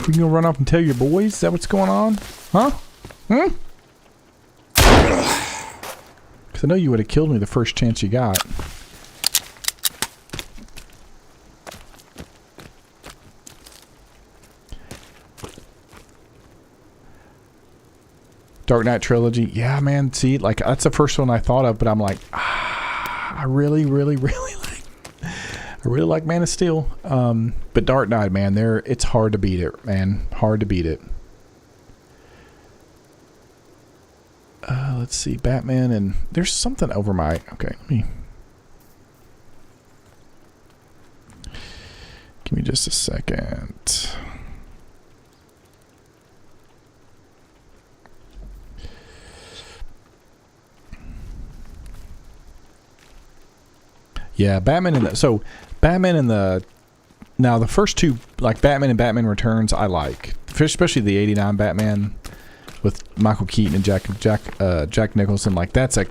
You gonna run off and tell your boys? Is that what's going on? Huh? Hmm? Because I know you would have killed me the first chance you got. Dark Knight trilogy. Yeah, man. See, like, that's the first one I thought of, but I'm like, I really like Man of Steel. But Dark Knight, man, it's hard to beat it, man. Hard to beat it. Let's see, Batman, and there's something over my... Okay, let me... Give me just a second. Yeah, Batman and so Batman and now the first two, like Batman and Batman Returns, I like, especially the '89 Batman. with Michael Keaton and Jack Nicholson. Like, that's a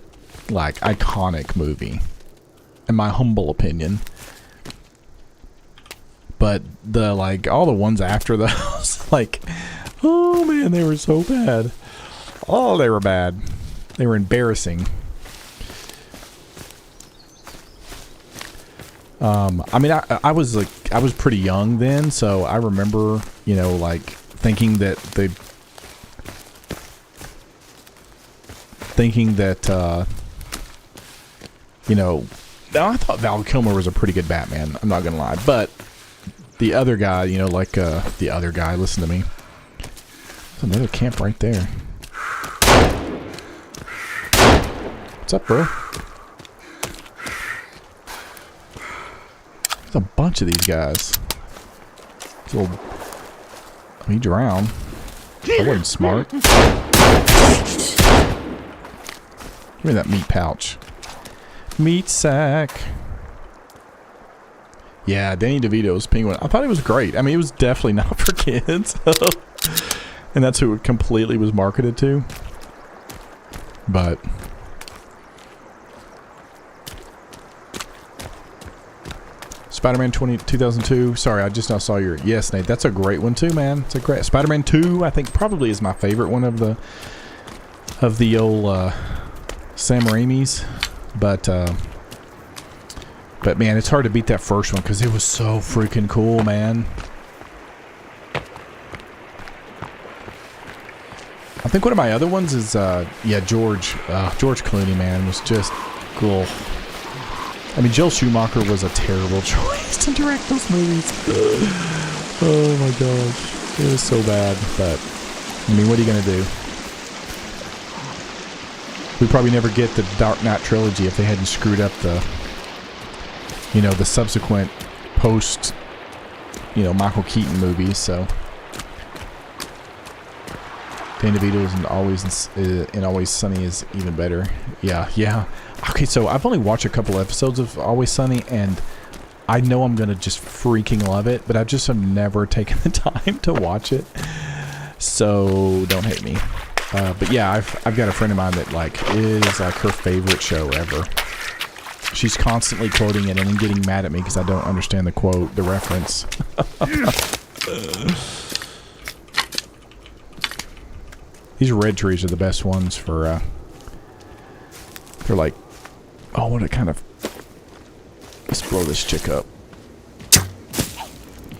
iconic movie, in my humble opinion. But all the ones after those, like, oh man, they were so bad. Oh, they were bad. They were embarrassing. I mean, I was pretty young then, so I remember, you know, like thinking that you know, I thought Val Kilmer was a pretty good Batman. I'm not gonna lie, but the other guy, you know, like the other guy. Listen to me. There's another camp right there. What's up, bro? There's a bunch of these guys. He drowned. That wasn't smart. Give me that meat pouch. Meat sack. Yeah, Danny DeVito's Penguin. I thought it was great. I mean, it was definitely not for kids. And that's who it completely was marketed to. But Spider-Man 2002. Sorry, I just now saw your... Yes, Nate, that's a great one too, man. It's a great... Spider-Man 2, I think, probably is my favorite one of the old Sam Raimi's. But man, it's hard to beat that first one because it was so freaking cool, man. I think one of my other ones is, yeah, George Clooney, man, was just cool. I mean, Joel Schumacher was a terrible choice to direct those movies. Oh my gosh. It was so bad, but I mean, what are you going to do? We probably never get the Dark Knight trilogy if they hadn't screwed up the, you know, the subsequent post, you know, Michael Keaton movies, so. Dan DeVito is in Always Sunny is even better. Yeah. Okay, so I've only watched a couple episodes of Always Sunny, and I know I'm gonna just freaking love it, but I just have never taken the time to watch it. So don't hate me. But yeah, I've got a friend of mine that like is like her favorite show ever. She's constantly quoting it and then getting mad at me because I don't understand the quote, the reference. These red trees are the best ones for, they're like, oh, what a kind of, let's blow this chick up.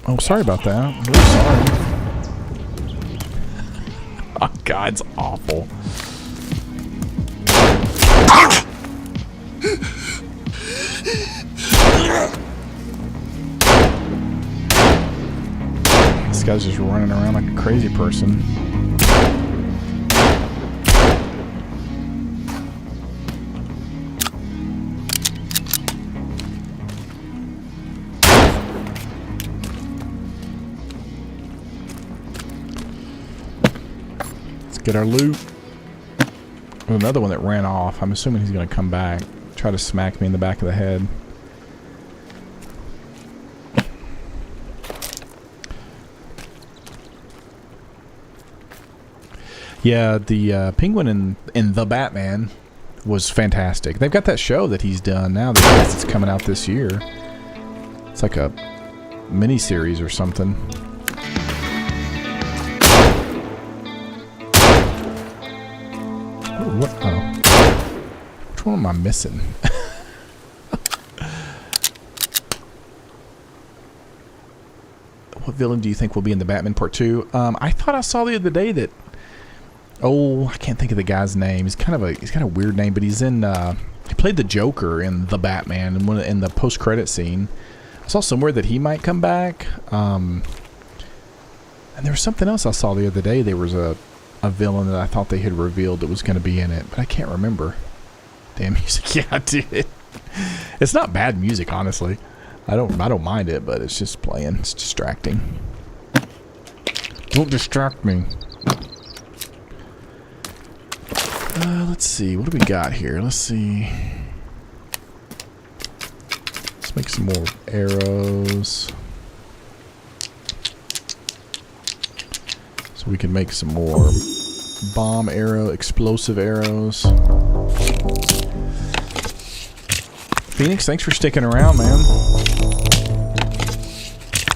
Oh, sorry about that. I'm really sorry. Oh, God, it's awful. This guy's just running around like a crazy person. Get our loot. There's another one that ran off. I'm assuming he's going to come back. Try to smack me in the back of the head. Yeah, the Penguin in The Batman was fantastic. They've got that show that he's done now that's coming out this year. It's like a mini-series or something. What? Oh. Which one am I missing? What villain do you think will be in the Batman Part 2? I thought I saw the other day that... Oh, I can't think of the guy's name. He's got a weird name, but he's in... he played the Joker in The Batman in the post-credit scene. I saw somewhere that he might come back. And there was something else I saw the other day. There was a villain that I thought they had revealed that was going to be in it, but I can't remember. Damn music. Yeah, dude. It's not bad music, honestly. I don't mind it, but it's just playing. It's distracting. Don't distract me. Let's see. What do we got here? Let's see. Let's make some more arrows. So we can make some more bomb arrow, explosive arrows. Phoenix, thanks for sticking around, man.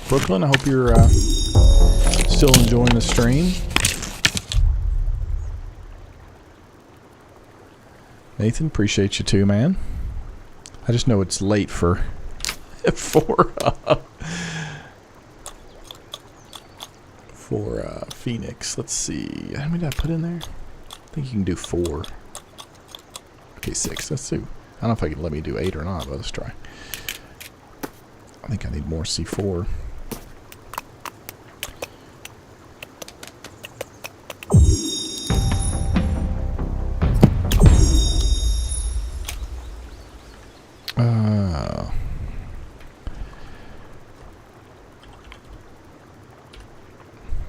Brooklyn, I hope you're still enjoying the stream. Nathan, appreciate you too, man. I just know it's late for Phoenix. Let's see. How many did I put in there? I think you can do 4. Okay, 6. That's 2. I don't know if I can let me do 8 or not, but let's try. I think I need more C4.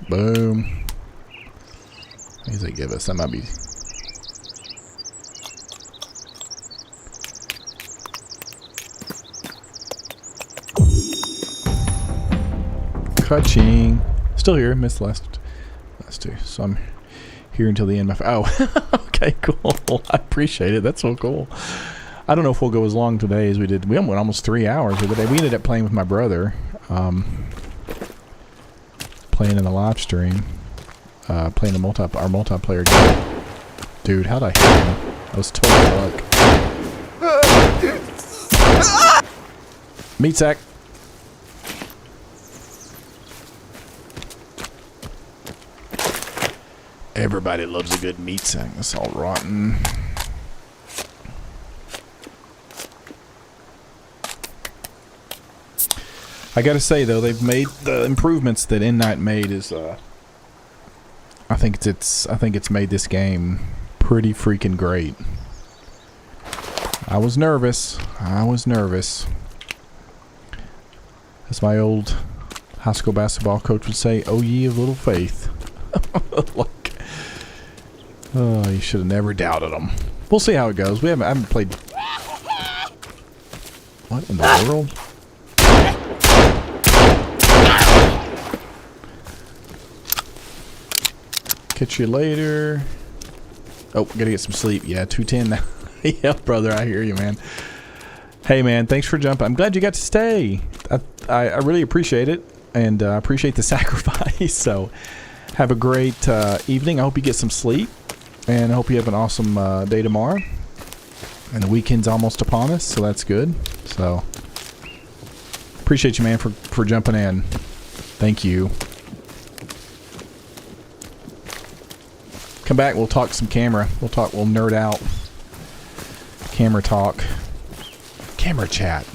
Boom. What does they give us? That might be... Ka-ching. Still here. Missed the last 2. So I'm here until the end. Okay, cool. I appreciate it. That's so cool. I don't know if we'll go as long today as we did. We went almost 3 hours the other day. We ended up playing with my brother. Playing in the live stream. Playing our multiplayer game. Dude, how'd I hit him? That was total luck. Meat sack. Everybody loves a good meat sack. That's all rotten. I gotta say though, they've made the improvements that N-Night made is I think it's made this game pretty freaking great. I was nervous. As my old high school basketball coach would say, "Oh ye of little faith." Like, oh, you should have never doubted them. We'll see how it goes. I haven't played. What in the world? Catch you later. Oh, gotta get some sleep. Yeah, 2:10 now. Yeah, brother, I hear you, man. Hey, man, thanks for jumping. I'm glad you got to stay. I really appreciate it, and I appreciate the sacrifice. So, have a great evening. I hope you get some sleep, and I hope you have an awesome day tomorrow. And the weekend's almost upon us, so that's good. So, appreciate you, man, for jumping in. Thank you. Come back, we'll talk some camera. We'll nerd out. Camera talk. Camera chat.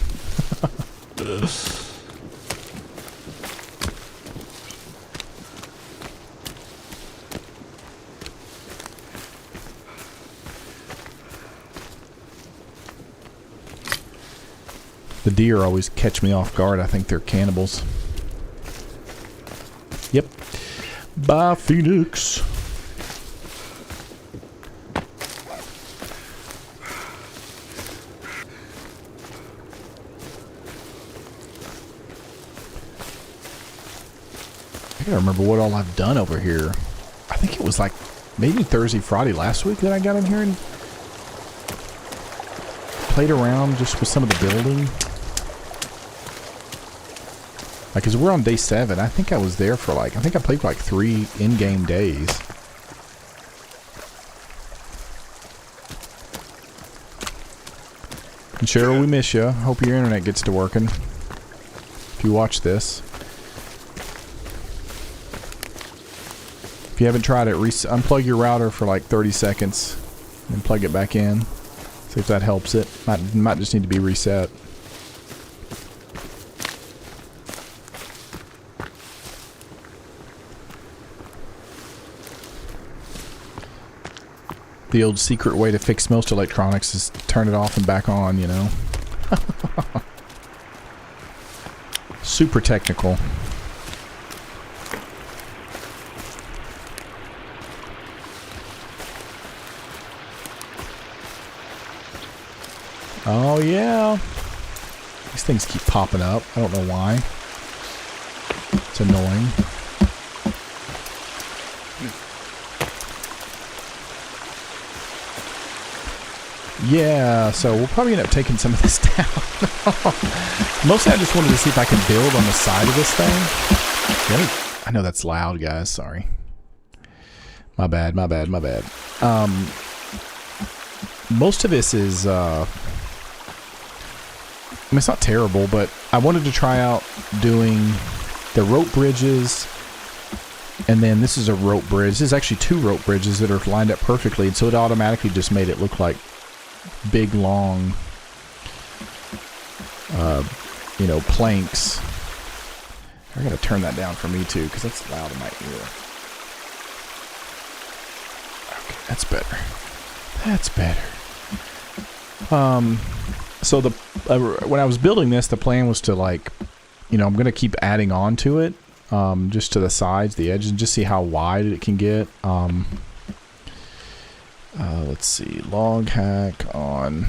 The deer always catch me off guard. I think they're cannibals. Yep. Bye, Phoenix. I gotta remember what all I've done over here. I think it was like maybe Thursday, Friday last week that I got in here and played around just with some of the building. Like, cause we're on day 7. I think I was there for I think I played for like 3 in-game days. And Cheryl, we miss you. Hope your internet gets to working. If you watch this. If you haven't tried it, unplug your router for like 30 seconds and plug it back in. See if that helps it. Might just need to be reset. The old secret way to fix most electronics is turn it off and back on, you know. Super technical. Oh yeah. These things keep popping up. I don't know why. It's annoying. Yeah, so we'll probably end up taking some of this down. Mostly I just wanted to see if I could build on the side of this thing. I know that's loud, guys. Sorry. My bad. Most of this is, I mean, it's not terrible, but I wanted to try out doing the rope bridges. And then this is a rope bridge. This is actually 2 rope bridges that are lined up perfectly. And so it automatically just made it look like big, long, you know, planks. I gotta turn that down for me too, because that's loud in my ear. Okay, that's better. That's better. So the when I was building this, the plan was to, like, you know, I'm gonna keep adding on to it. Just to the sides, the edges, and just see how wide it can get. Let's see, log hack on.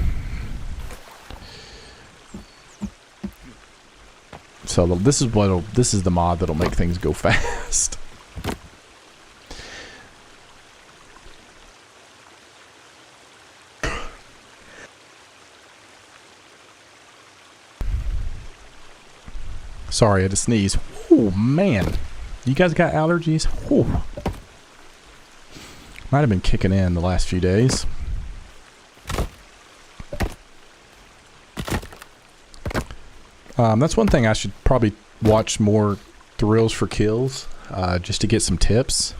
So this is the mod that'll make things go fast. Sorry, I had to sneeze. Oh man, you guys got allergies? Oh, might have been kicking in the last few days. That's one thing I should probably watch more Thrills for Kills, just to get some tips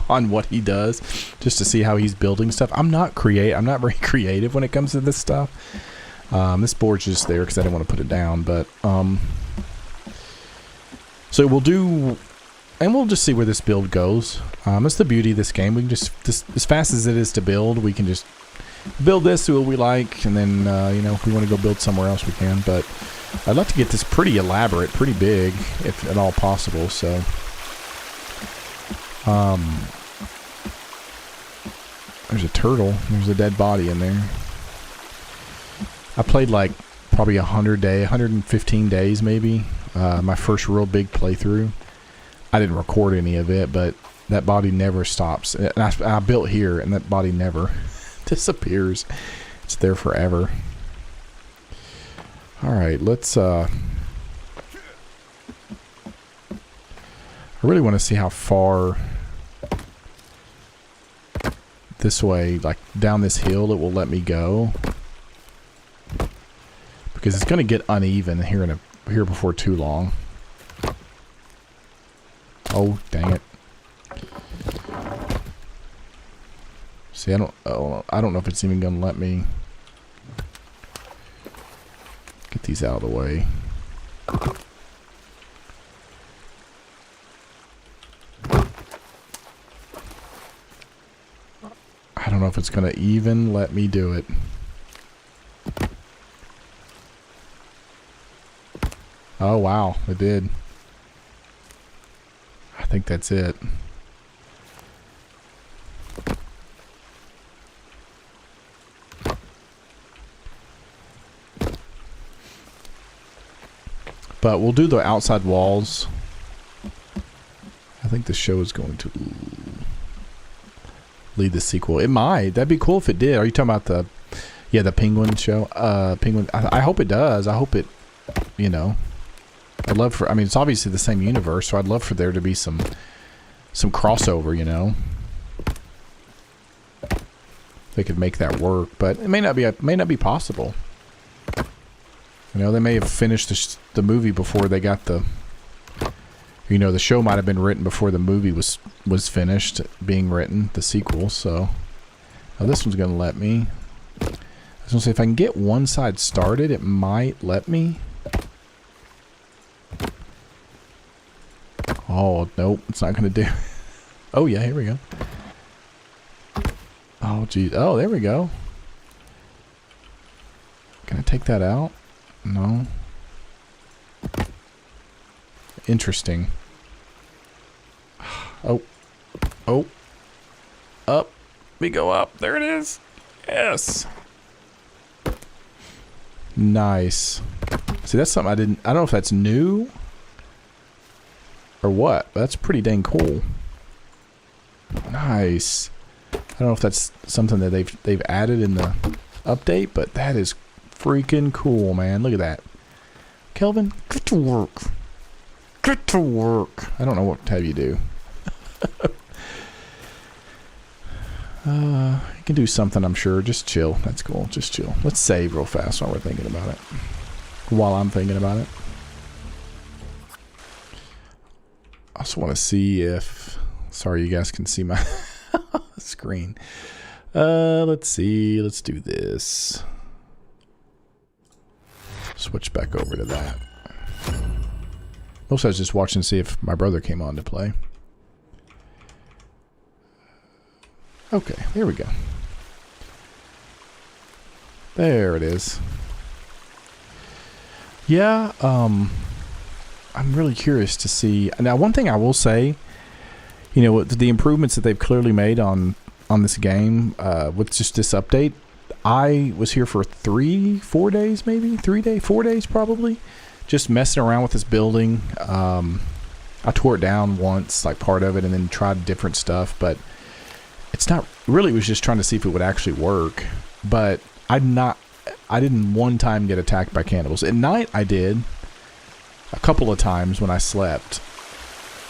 on what he does, just to see how he's building stuff. I'm not very creative when it comes to this stuff. This board's just there because I didn't want to put it down, but so we'll do, and we'll just see where this build goes. That's the beauty of this game. We can just as fast as it is to build, we can just build this, do what we like, and then you know, if we want to go build somewhere else, we can. But I'd like to get this pretty elaborate, pretty big, if at all possible. So, there's a turtle. There's a dead body in there. I played like probably 115 days maybe. My first real big playthrough. I didn't record any of it, but that body never stops. And I built here, and that body never disappears. It's there forever. Alright, let's I really want to see how far this way, like down this hill, it will let me go, because it's going to get uneven here before too long. Oh, dang it. See, I don't know if it's even going to let me get these out of the way. I don't know if it's going to even let me do it. Oh, wow. It did. I think that's it. But we'll do the outside walls. I think the show is going to lead the sequel. It might. That'd be cool if it did. Are you talking about the Penguin show? Penguin. I hope it does. I hope it, you know. I'd love for, I mean, it's obviously the same universe, so I'd love for there to be some crossover, you know. They could make that work, but it may not be possible. You know, they may have finished the movie before they got the, you know, the show might have been written before the movie was finished being written, the sequel. So now this one's gonna let me. I was gonna say, if I can get one side started, it might let me. Oh, nope, it's not gonna do. Oh yeah, here we go. Oh geez, oh there we go. Can I take that out? No. Interesting. Oh. Oh. Up. We go up. There it is. Yes. Nice. See, that's something I don't know if that's new or what, but that's pretty dang cool. Nice. I don't know if that's something that they've added in the update, but that is freaking cool, man. Look at that. Kelvin, get to work. Get to work. I don't know what to have you do. You can do something, I'm sure. Just chill. That's cool. Just chill. Let's save real fast while we're thinking about it. While I'm thinking about it. I also want to see if... Sorry, you guys can see my screen. Let's see. Let's do this. Switch back over to that. Most I was just watching to see if my brother came on to play. Okay, there we go. There it is. Yeah, I'm really curious to see. Now, one thing I will say, you know, with the improvements that they've clearly made on this game, with just this update, I was here for 4 days, maybe 4 days probably, just messing around with this building. I tore it down once, like part of it, and then tried different stuff, but it's not really, was just trying to see if it would actually work. But I didn't one time get attacked by cannibals. At night I did. A couple of times when I slept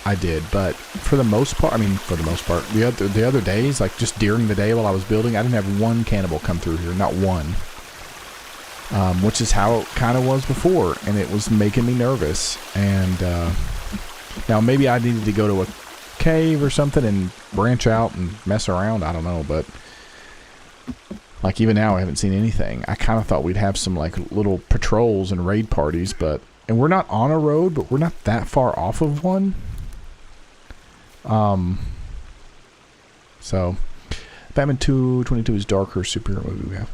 I did, but for the most part, the other days, like just during the day while I was building, I didn't have one cannibal come through here, not one. Which is how it kind of was before, and it was making me nervous. And now maybe I needed to go to a cave or something and branch out and mess around. I don't know, but like even now I haven't seen anything. I kind of thought we'd have some like little patrols and raid parties, and we're not on a road, but we're not that far off of one. So Batman 222 is darker superhero movie we have.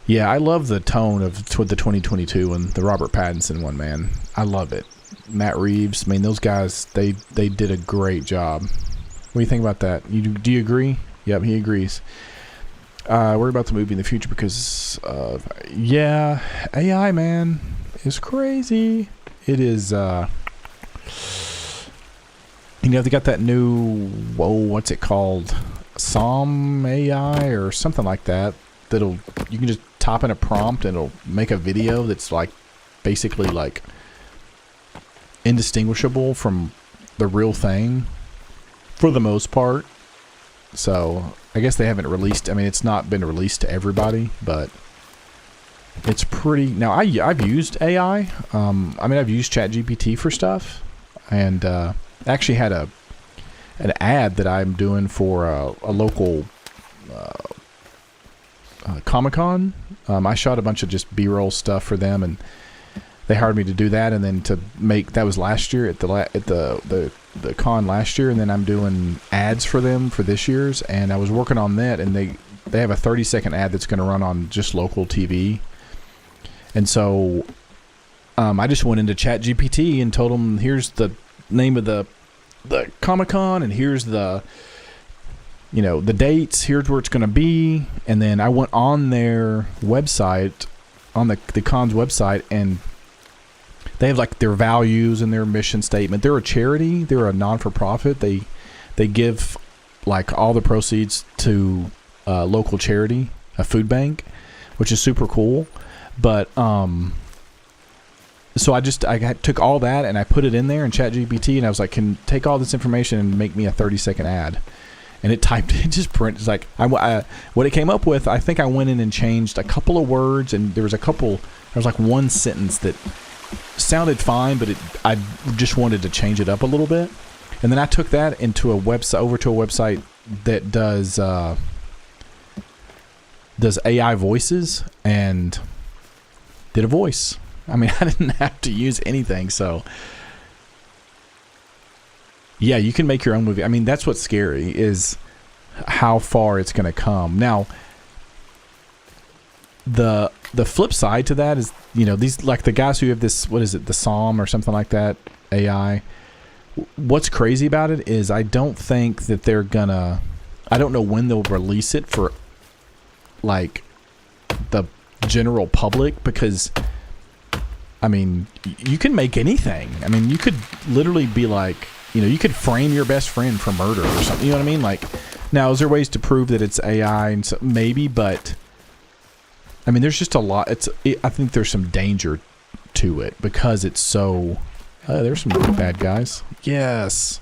Yeah, I love the tone of the 2022 and the Robert Pattinson one, man. I love it. Matt Reeves, I mean, those guys, they did a great job. What do you think about that? Do you agree? Yep, he agrees. Worry about the movie in the future because, yeah, AI, man, is crazy. It is, you know, they got that new, what's it called? Psalm AI or something like that. You can just type in a prompt and it'll make a video that's like, basically like indistinguishable from the real thing for the most part. So I guess they haven't released, I mean, it's not been released to everybody, but it's pretty, now I've used AI. I mean, I've used ChatGPT for stuff, and I actually had an ad that I'm doing for a local Comic-Con. I shot a bunch of just B-roll stuff for them, and they hired me to do that, and then to make, that was last year at the con last year, and then I'm doing ads for them for this year's, and I was working on that, and they have a 30-second ad that's going to run on just local TV. And so I just went into ChatGPT and told them, here's the name of the Comic-Con, and here's the, you know, the dates, here's where it's going to be. And then I went on their website, on the con's website, and they have like their values and their mission statement. They're a charity. They're a non-for-profit. They give like all the proceeds to a local charity, a food bank, which is super cool. But so I took all that and I put it in there in ChatGPT, and I was like, can take all this information and make me a 30-second ad. And it just printed. It's like what it came up with. I think I went in and changed a couple of words, and there was like one sentence that sounded fine, but I just wanted to change it up a little bit. And then I took that into a website that does AI voices, and did a voice. I mean, I didn't have to use anything. So yeah, you can make your own movie. I mean, that's what's scary, is how far it's going to come. Now, the flip side to that is, you know, these, like the guys who have this, what is it, the Psalm or something like that, AI. What's crazy about it is I don't think that they're gonna, I don't know when they'll release it for like the general public, because I mean, you can make anything. I mean, you could literally be like, you know, you could frame your best friend for murder or something. You know what I mean? Like, Now, is there ways to prove that it's AI? And so, maybe, but I mean, there's just a lot. I think there's some danger to it because it's so. There's some bad guys. Yes.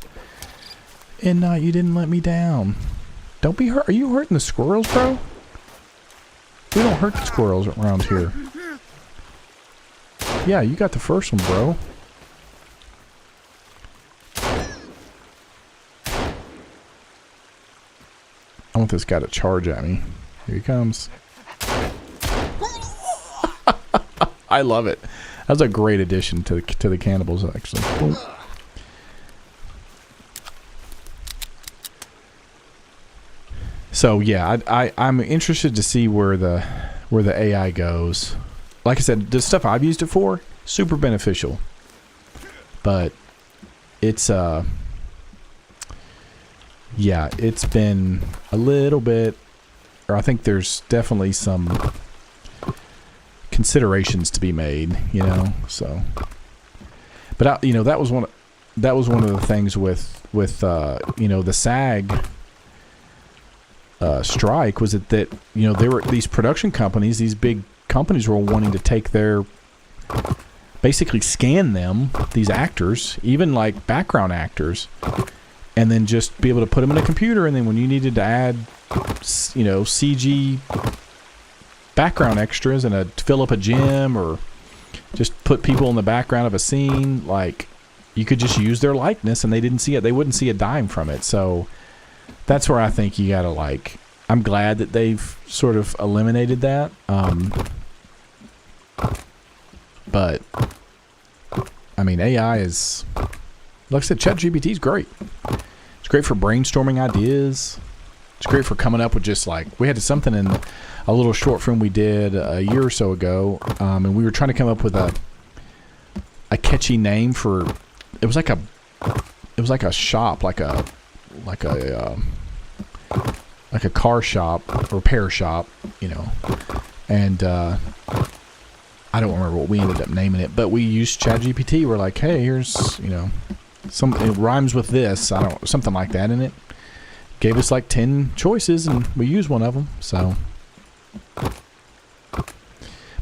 And you didn't let me down. Don't be hurt. Are you hurting the squirrels, bro? We don't hurt the squirrels around here. Yeah, you got the first one, bro. I want this guy to charge at me. Here he comes. I love it. That's a great addition to the cannibals, actually. Boom. So yeah, I'm interested to see where the AI goes. Like I said, the stuff I've used it for, super beneficial. But it's yeah, it's been a little bit, or I think there's definitely some considerations to be made, you know. So, but you know, that was one of the things with you know, the SAG strike, was that you know, there were these production companies, these big companies were wanting to take their, basically scan them, these actors, even like background actors, and then just be able to put them in a computer, and then when you needed to add, you know, CG background extras and fill up a gym or just put people in the background of a scene, like, you could just use their likeness and they wouldn't see a dime from it. So that's where I think you gotta, like, I'm glad that they've sort of eliminated that. But I mean, AI is, like I said, ChatGPT is great. It's great for brainstorming ideas. It's great for coming up with just, like, we had something in a little short film we did a year or so ago, and we were trying to come up with a catchy name for, it was like a shop, like a car shop, repair shop, you know, and I don't remember what we ended up naming it, but we used ChatGPT. We're like, hey, here's, you know, it rhymes with this, something like that, and it gave us like 10 choices, and we used one of them. So,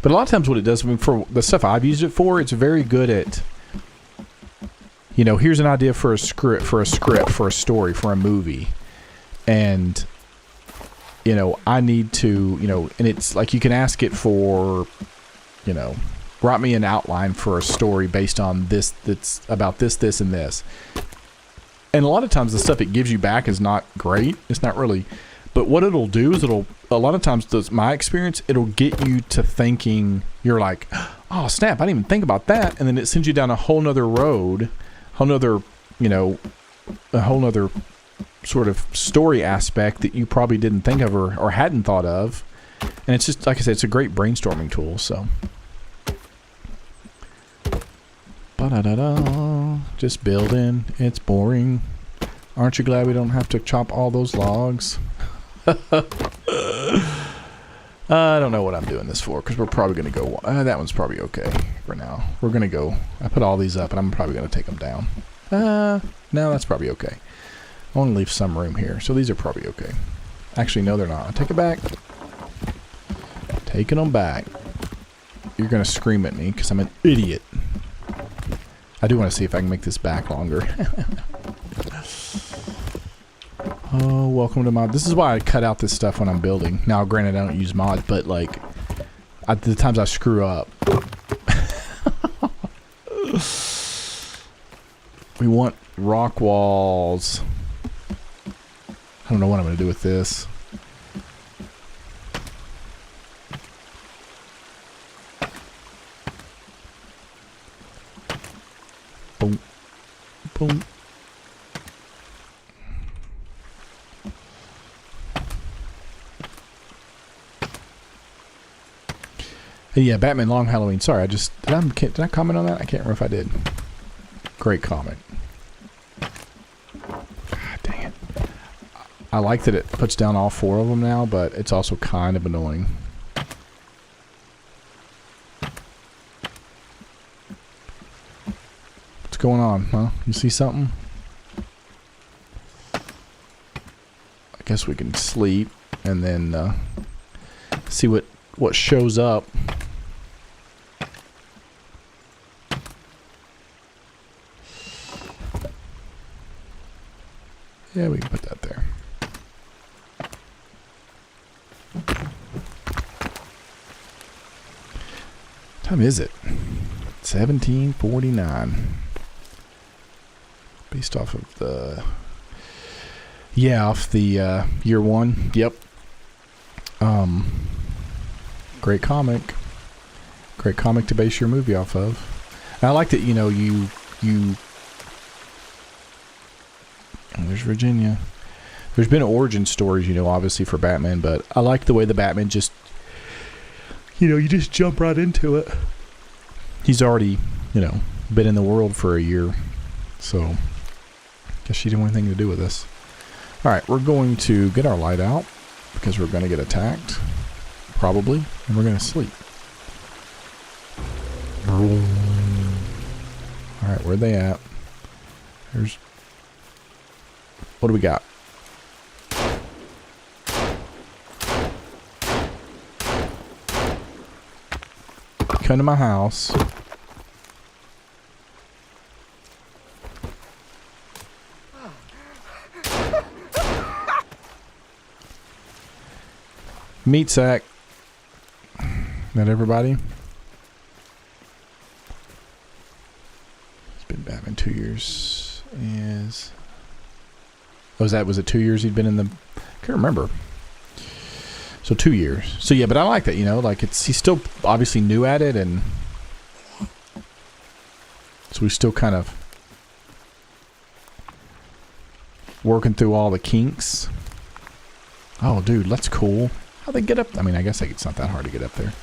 but a lot of times what it does, I mean, for the stuff I've used it for, it's very good at, you know, here's an idea for a script, for a story, for a movie, and, you know, I need to, you know, and it's like, you can ask it for, you know, write me an outline for a story based on this, that's about this, this, and this. And a lot of times the stuff it gives you back is not great. It's not really, but what it'll do is a lot of times, my experience, it'll get you to thinking, you're like, oh snap, I didn't even think about that. And then it sends you down a whole nother road, you know, a whole nother sort of story aspect that you probably didn't think of or hadn't thought of. And it's just, like I said, it's a great brainstorming tool. So, ba-da-da-da, just building. It's boring. Aren't you glad we don't have to chop all those logs? I don't know what I'm doing this for, because we're probably going to go, that one's probably okay for now. We're going to go, I put all these up, and I'm probably going to take them down. No, that's probably okay. I want to leave some room here, so these are probably okay. Actually, no, they're not. I'll take it back. Taking them back. You're going to scream at me, because I'm an idiot. I do want to see if I can make this back longer. Oh, welcome to mod. This is why I cut out this stuff when I'm building. Now, granted, I don't use mods, but, like, at the times I screw up. We want rock walls. I don't know what I'm going to do with this. Boom. Boom. Yeah, Batman Long Halloween. Sorry, did I comment on that? I can't remember if I did. Great comment. God dang it. I like that it puts down all 4 of them now, but it's also kind of annoying. What's going on, huh? You see something? guess we can sleep and then see what shows up. Yeah, we can put that there. What time is it? 17:49. Based off of the... Yeah, off the year one. Yep. Great comic. Great comic to base your movie off of. And I like that, you know, you oh, there's Virginia. There's been origin stories, you know, obviously for Batman, but I like the way the Batman just, you know, you just jump right into it. He's already, you know, been in the world for a year, so guess she didn't want anything to do with this. All right, we're going to get our light out because we're going to get attacked, probably, and we're going to sleep. All right, where are they at? There's... What do we got? Come to my house. Meat sack. Not everybody. It's been Batman 2 years. Is... Oh, was it 2 years he'd been in the... I can't remember. So 2 years. So yeah, but I like that, you know, like he's still obviously new at it, and so he's still kind of working through all the kinks. Oh, dude, that's cool. How'd they get up? I mean, I guess it's not that hard to get up there.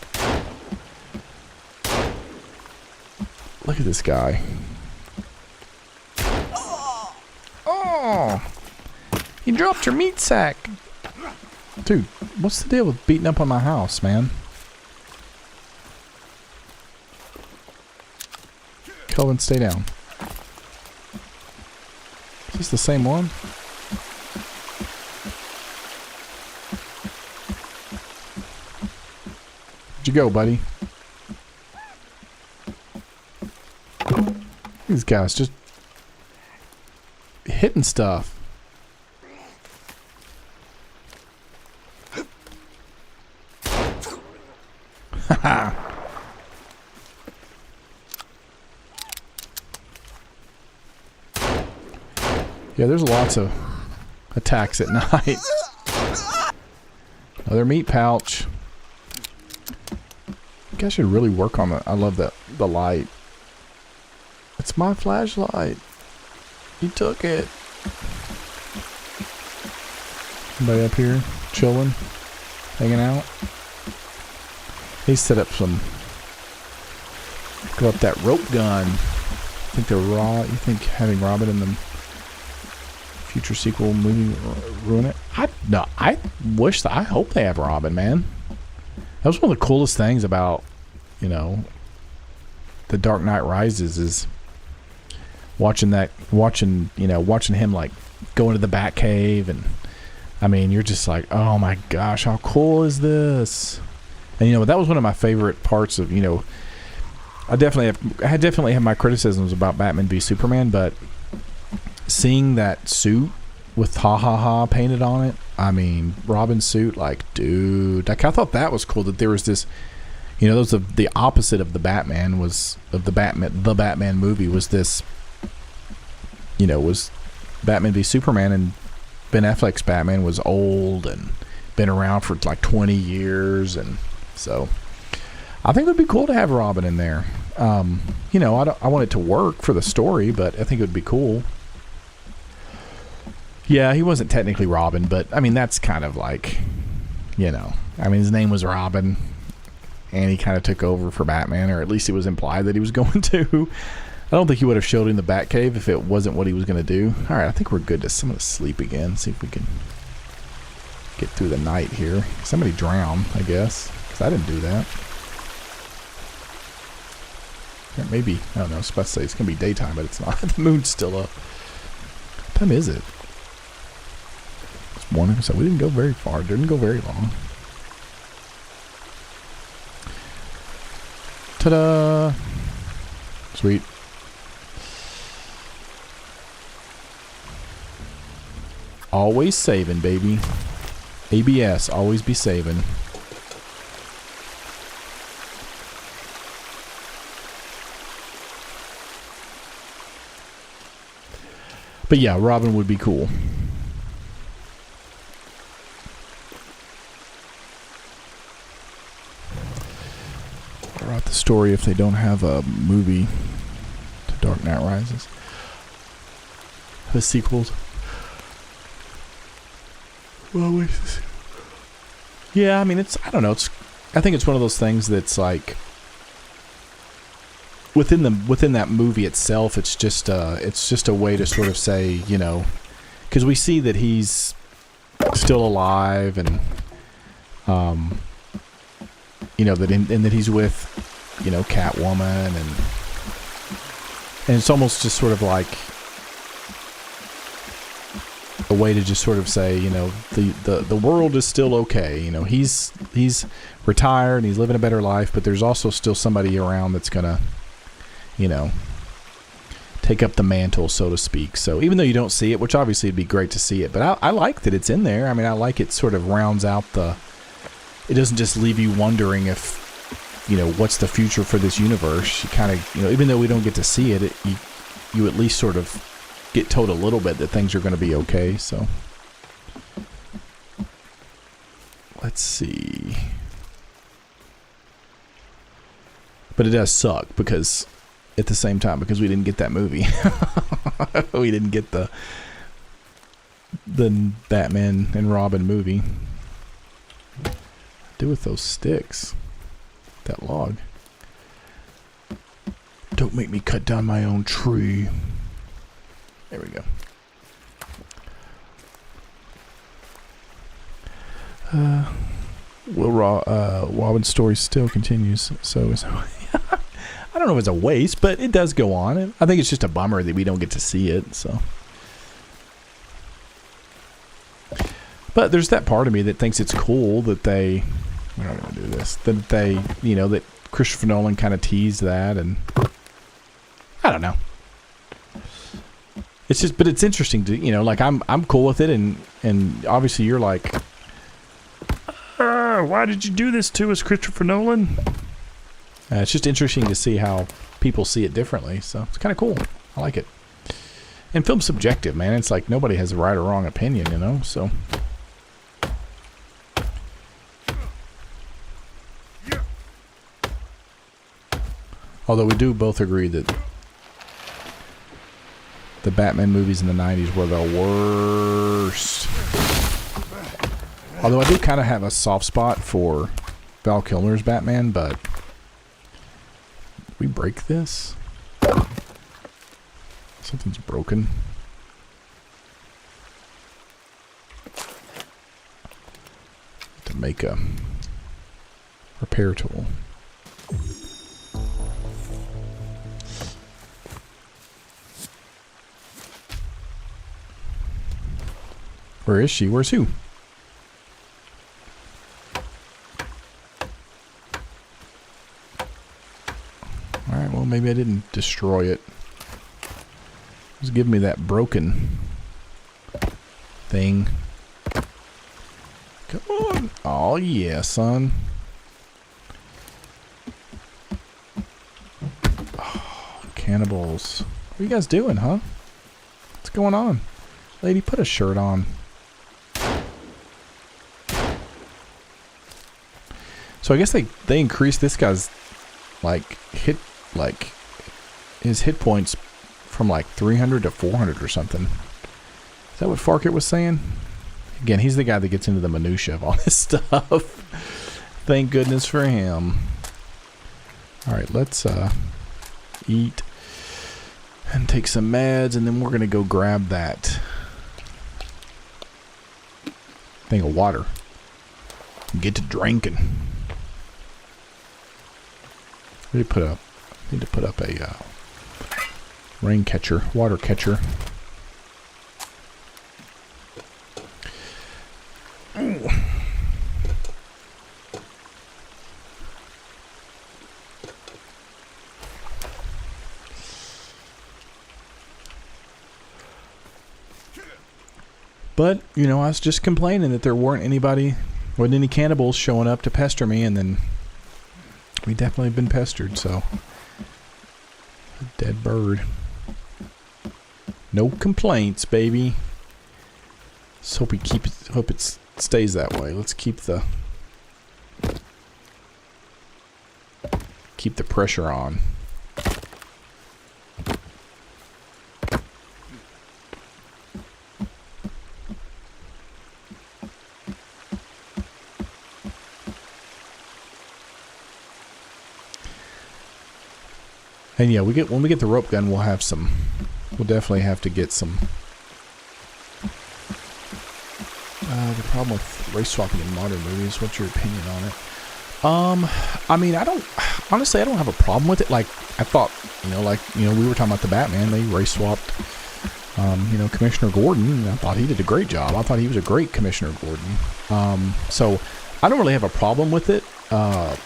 Look at this guy. Oh! He dropped your meat sack. Dude, what's the deal with beating up on my house, man? Kelvin, stay down. Is this the same one? Where'd you go, buddy? These guys just hitting stuff. Yeah, there's lots of attacks at night. Another meat pouch. I guess I should really work on the... I love that, the light. It's my flashlight. He took it. Somebody up here chilling, hanging out. He set up some... Go up that rope gun. You think having Robin in the future sequel movie ruin it? I hope they have Robin, man. That was one of the coolest things about, you know, The Dark Knight Rises is watching him like go into the Batcave, and I mean, you're just like, oh my gosh, how cool is this? And you know, that was one of my favorite parts of, you know, I definitely have my criticisms about Batman v Superman, but seeing that suit with ha ha ha painted on it, I mean, Robin's suit, like, dude, like, I thought that was cool that there was this, you know, those the opposite of the Batman the Batman movie was this, you know, was Batman v Superman, and Ben Affleck's Batman was old and been around for like 20 years, and so I think it would be cool to have Robin in there. You know, I want it to work for the story, but I think it would be cool. Yeah, he wasn't technically Robin, but I mean, that's kind of like, you know, I mean, his name was Robin, and he kind of took over for Batman, or at least it was implied that he was going to. I don't think he would have showed him the Batcave if it wasn't what he was going to do. All right, I think we're good to... I'm going to sleep again, see if we can get through the night here. Somebody drowned, I guess, because I didn't do that. Yeah, maybe, I don't know, I was about to say it's going to be daytime, but it's not. The moon's still up. What time is it? It's morning. So we didn't go very far. Didn't go very long. Ta-da! Sweet. Always saving, baby. ABS, always be saving. But yeah, Robin would be cool. I'll write the story if they don't have a movie to Dark Knight Rises. The sequels. Well, yeah, I mean, I don't know. I think it's one of those things that's like within that movie itself. It's just a way to sort of say, you know, because we see that he's still alive, and you know, and that he's with, you know, Catwoman, and it's almost just sort of like a way to just sort of say, you know, the world is still okay. You know, he's retired and he's living a better life, but there's also still somebody around that's gonna, you know, take up the mantle, so to speak. So even though you don't see it, which obviously it'd be great to see it, but I like that it's in there. I mean, I like it sort of rounds out it doesn't just leave you wondering if, you know, what's the future for this universe. You kind of, you know, even though we don't get to see it, you at least sort of get told a little bit that things are going to be okay. So let's see. But it does suck because at the same time, because we didn't get that movie. We didn't get the Batman and Robin movie. What do with those sticks? That log. Don't make me cut down my own tree. There we go. Robin's story still continues. So I don't know if it's a waste, but it does go on. I think it's just a bummer that we don't get to see it. So, but there's that part of me that thinks it's cool that they. We're not going to do this. That they, you know, that Christopher Nolan kind of teased that, and I don't know. It's just, but it's interesting to, you know, like I'm cool with it, and obviously you're like, why did you do this to us, Christopher Nolan? It's just interesting to see how people see it differently, so it's kind of cool. I like it. And film's subjective, man. It's like nobody has a right or wrong opinion, you know, so. Although we do both agree that the Batman movies in the 90s were the worst. Although I do kind of have a soft spot for Val Kilmer's Batman, but we break this? Something's broken. To make a repair tool. Where is she? Where's who? Alright, well maybe I didn't destroy it. Just give me that broken thing. Come on. Oh yeah, son. Oh, cannibals. What are you guys doing, huh? What's going on? Lady, put a shirt on. So I guess they increased this guy's his hit points from like 300 to 400 or something. Is that what Farkett was saying? Again, he's the guy that gets into the minutia of all this stuff. Thank goodness for him. All right, let's eat and take some meds, and then we're gonna go grab that thing of water and get to drinking. I need to put up a rain catcher, water catcher. But, you know, I was just complaining that there wasn't any cannibals showing up to pester me, and then we definitely have been pestered, so. A dead bird. No complaints, baby. Let's hope it stays that way. Let's keep the pressure on. And yeah, when we get the rope gun, we'll definitely have to get some. The problem with race swapping in modern movies, what's your opinion on it? I mean, honestly, I don't have a problem with it. Like, I thought, we were talking about the Batman, they race swapped, Commissioner Gordon, and I thought he did a great job. I thought he was a great Commissioner Gordon. So I don't really have a problem with it. I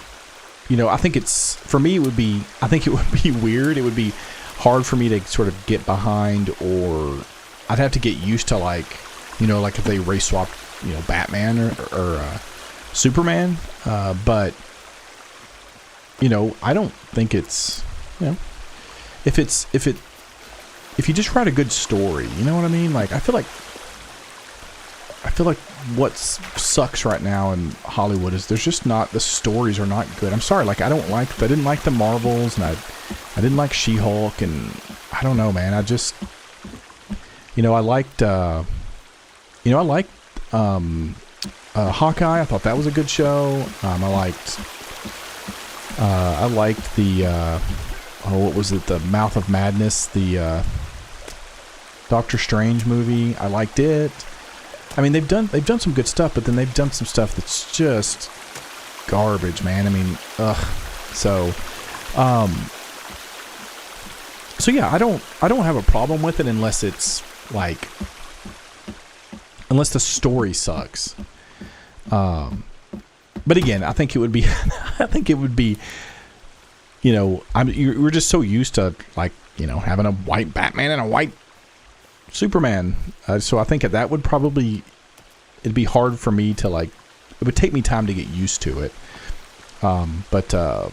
think I think it would be weird. It would be hard for me to sort of get behind, or I'd have to get used to like if they race swapped, Batman or Superman. But, I don't think it's, if you just write a good story, you know what I mean? Like, I feel like what sucks right now in Hollywood is the stories are not good. I'm sorry, like I didn't like the Marvels, and I didn't like She-Hulk, and I don't know, man. I just, I liked Hawkeye. I thought that was a good show. I liked the what was it? The Mouth of Madness, the Doctor Strange movie. I liked it. I mean, they've done some good stuff, but then they've done some stuff that's just garbage, man. I mean, ugh. So yeah, I don't have a problem with it unless it's like, unless the story sucks. But again, I think it would be, we're just so used to like, having a white Batman and a white Superman. So I think that would probably, it'd be hard for me to like, it would take me time to get used to it. But I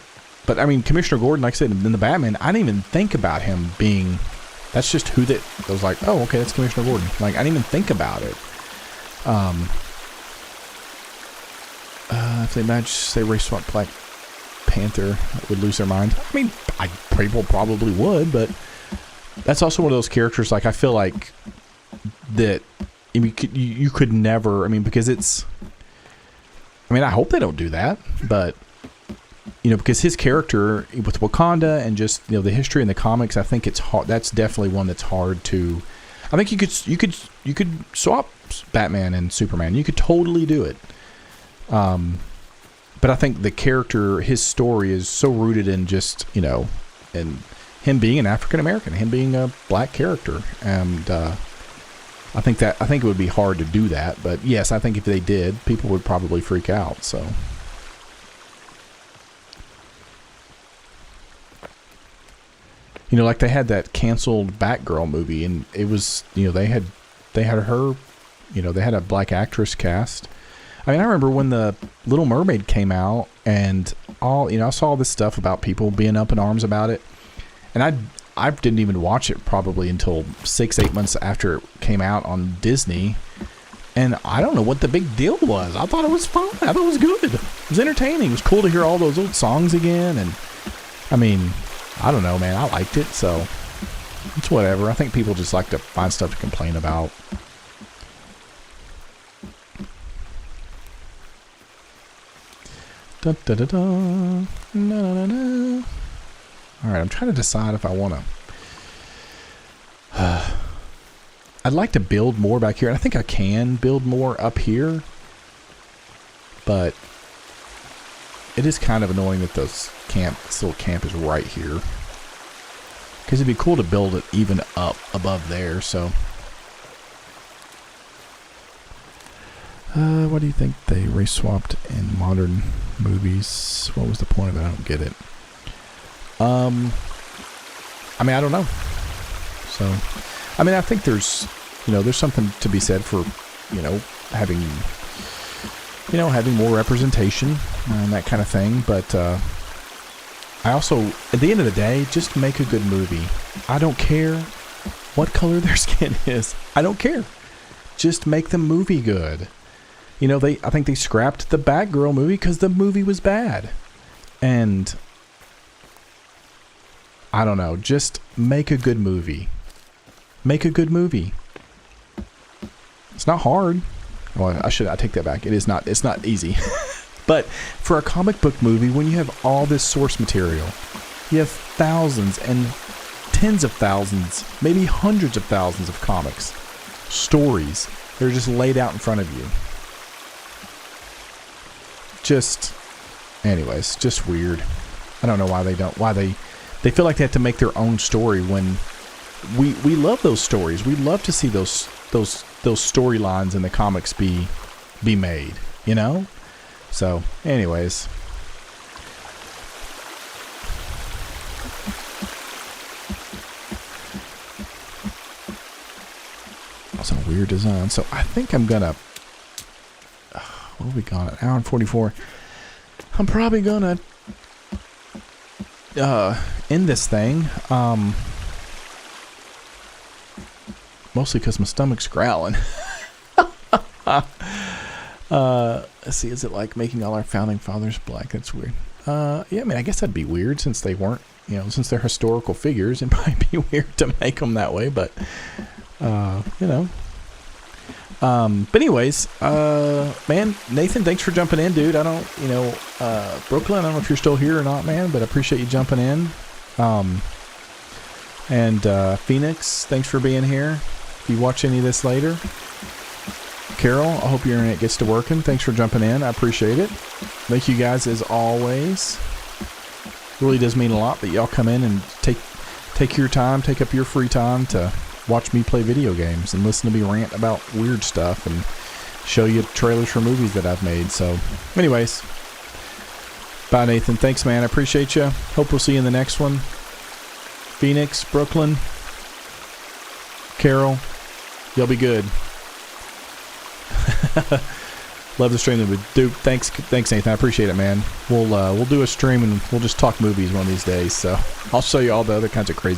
mean, Commissioner Gordon, like I said, in the Batman, I didn't even think about him being, that's just who that, I was like, oh, okay, that's Commissioner Gordon. Like, I didn't even think about it. If they say race swap Black Panther, would lose their mind. I mean, people probably would, but that's also one of those characters, like, I feel like that you could never, I mean, because it's, I mean, I hope they don't do that, but, because his character with Wakanda and just, the history in the comics, I think it's hard, that's definitely one that's hard to, I think you could swap Batman and Superman. You could totally do it. But I think the character, his story is so rooted in just, in him being an African American, him being a black character. And, I think it would be hard to do that, but yes, I think if they did, people would probably freak out. So, like they had that canceled Batgirl movie, and it was, they had her, they had a black actress cast. I mean, I remember when the Little Mermaid came out, and I saw all this stuff about people being up in arms about it, and I didn't even watch it probably until 6-8 months after it came out on Disney, and I don't know what the big deal was. I thought it was fun. I thought it was good. It was entertaining. It was cool to hear all those old songs again, and I mean, I don't know, man. I liked it, so it's whatever. I think people just like to find stuff to complain about. Da, da, da, da. Na, na, na, na. All right, I'm trying to decide if I want to. I'd like to build more back here, and I think I can build more up here, but it is kind of annoying that this little camp is right here, because it'd be cool to build it even up above there. So, What do you think they race swapped in modern movies? What was the point of it? I don't get it. I mean, I don't know. So, I mean, I think there's something to be said for, having more representation and that kind of thing. But I also, at the end of the day, just make a good movie. I don't care what color their skin is. I don't care. Just make the movie good. I think they scrapped the Batgirl movie because the movie was bad. And I don't know. Just make a good movie. Make a good movie. It's not hard. Well, I take that back. It's not easy. But for a comic book movie, when you have all this source material, you have thousands and tens of thousands, maybe hundreds of thousands of comics, stories that are just laid out in front of you. Anyways, just weird. I don't know why they feel like they have to make their own story when we love those stories. We love to see those storylines in the comics be made, So, anyways. That's a weird design. So I think I'm gonna. What have we got? An hour and 44. I'm probably gonna end this thing. Mostly because my stomach's growling. Let's see, is it like making all our founding fathers black? That's weird. Yeah, I mean, I guess that'd be weird since they weren't, since they're historical figures. It might be weird to make them that way, but, But anyways, man, Nathan, thanks for jumping in, dude. I don't, Brooklyn, I don't know if you're still here or not, man, but I appreciate you jumping in. And Phoenix, thanks for being here. If you watch any of this later. Carol, I hope your internet gets to working. Thanks for jumping in. I appreciate it. Thank you guys as always. It really does mean a lot that y'all come in and take your time, take up your free time to watch me play video games and listen to me rant about weird stuff and show you trailers for movies that I've made. So, anyways, bye, Nathan. Thanks, man. I appreciate you. Hope we'll see you in the next one. Phoenix, Brooklyn, Carol, y'all be good. Love the stream, dude. Thanks, Nathan. I appreciate it, man. We'll do a stream and we'll just talk movies one of these days. So I'll show you all the other kinds of crazy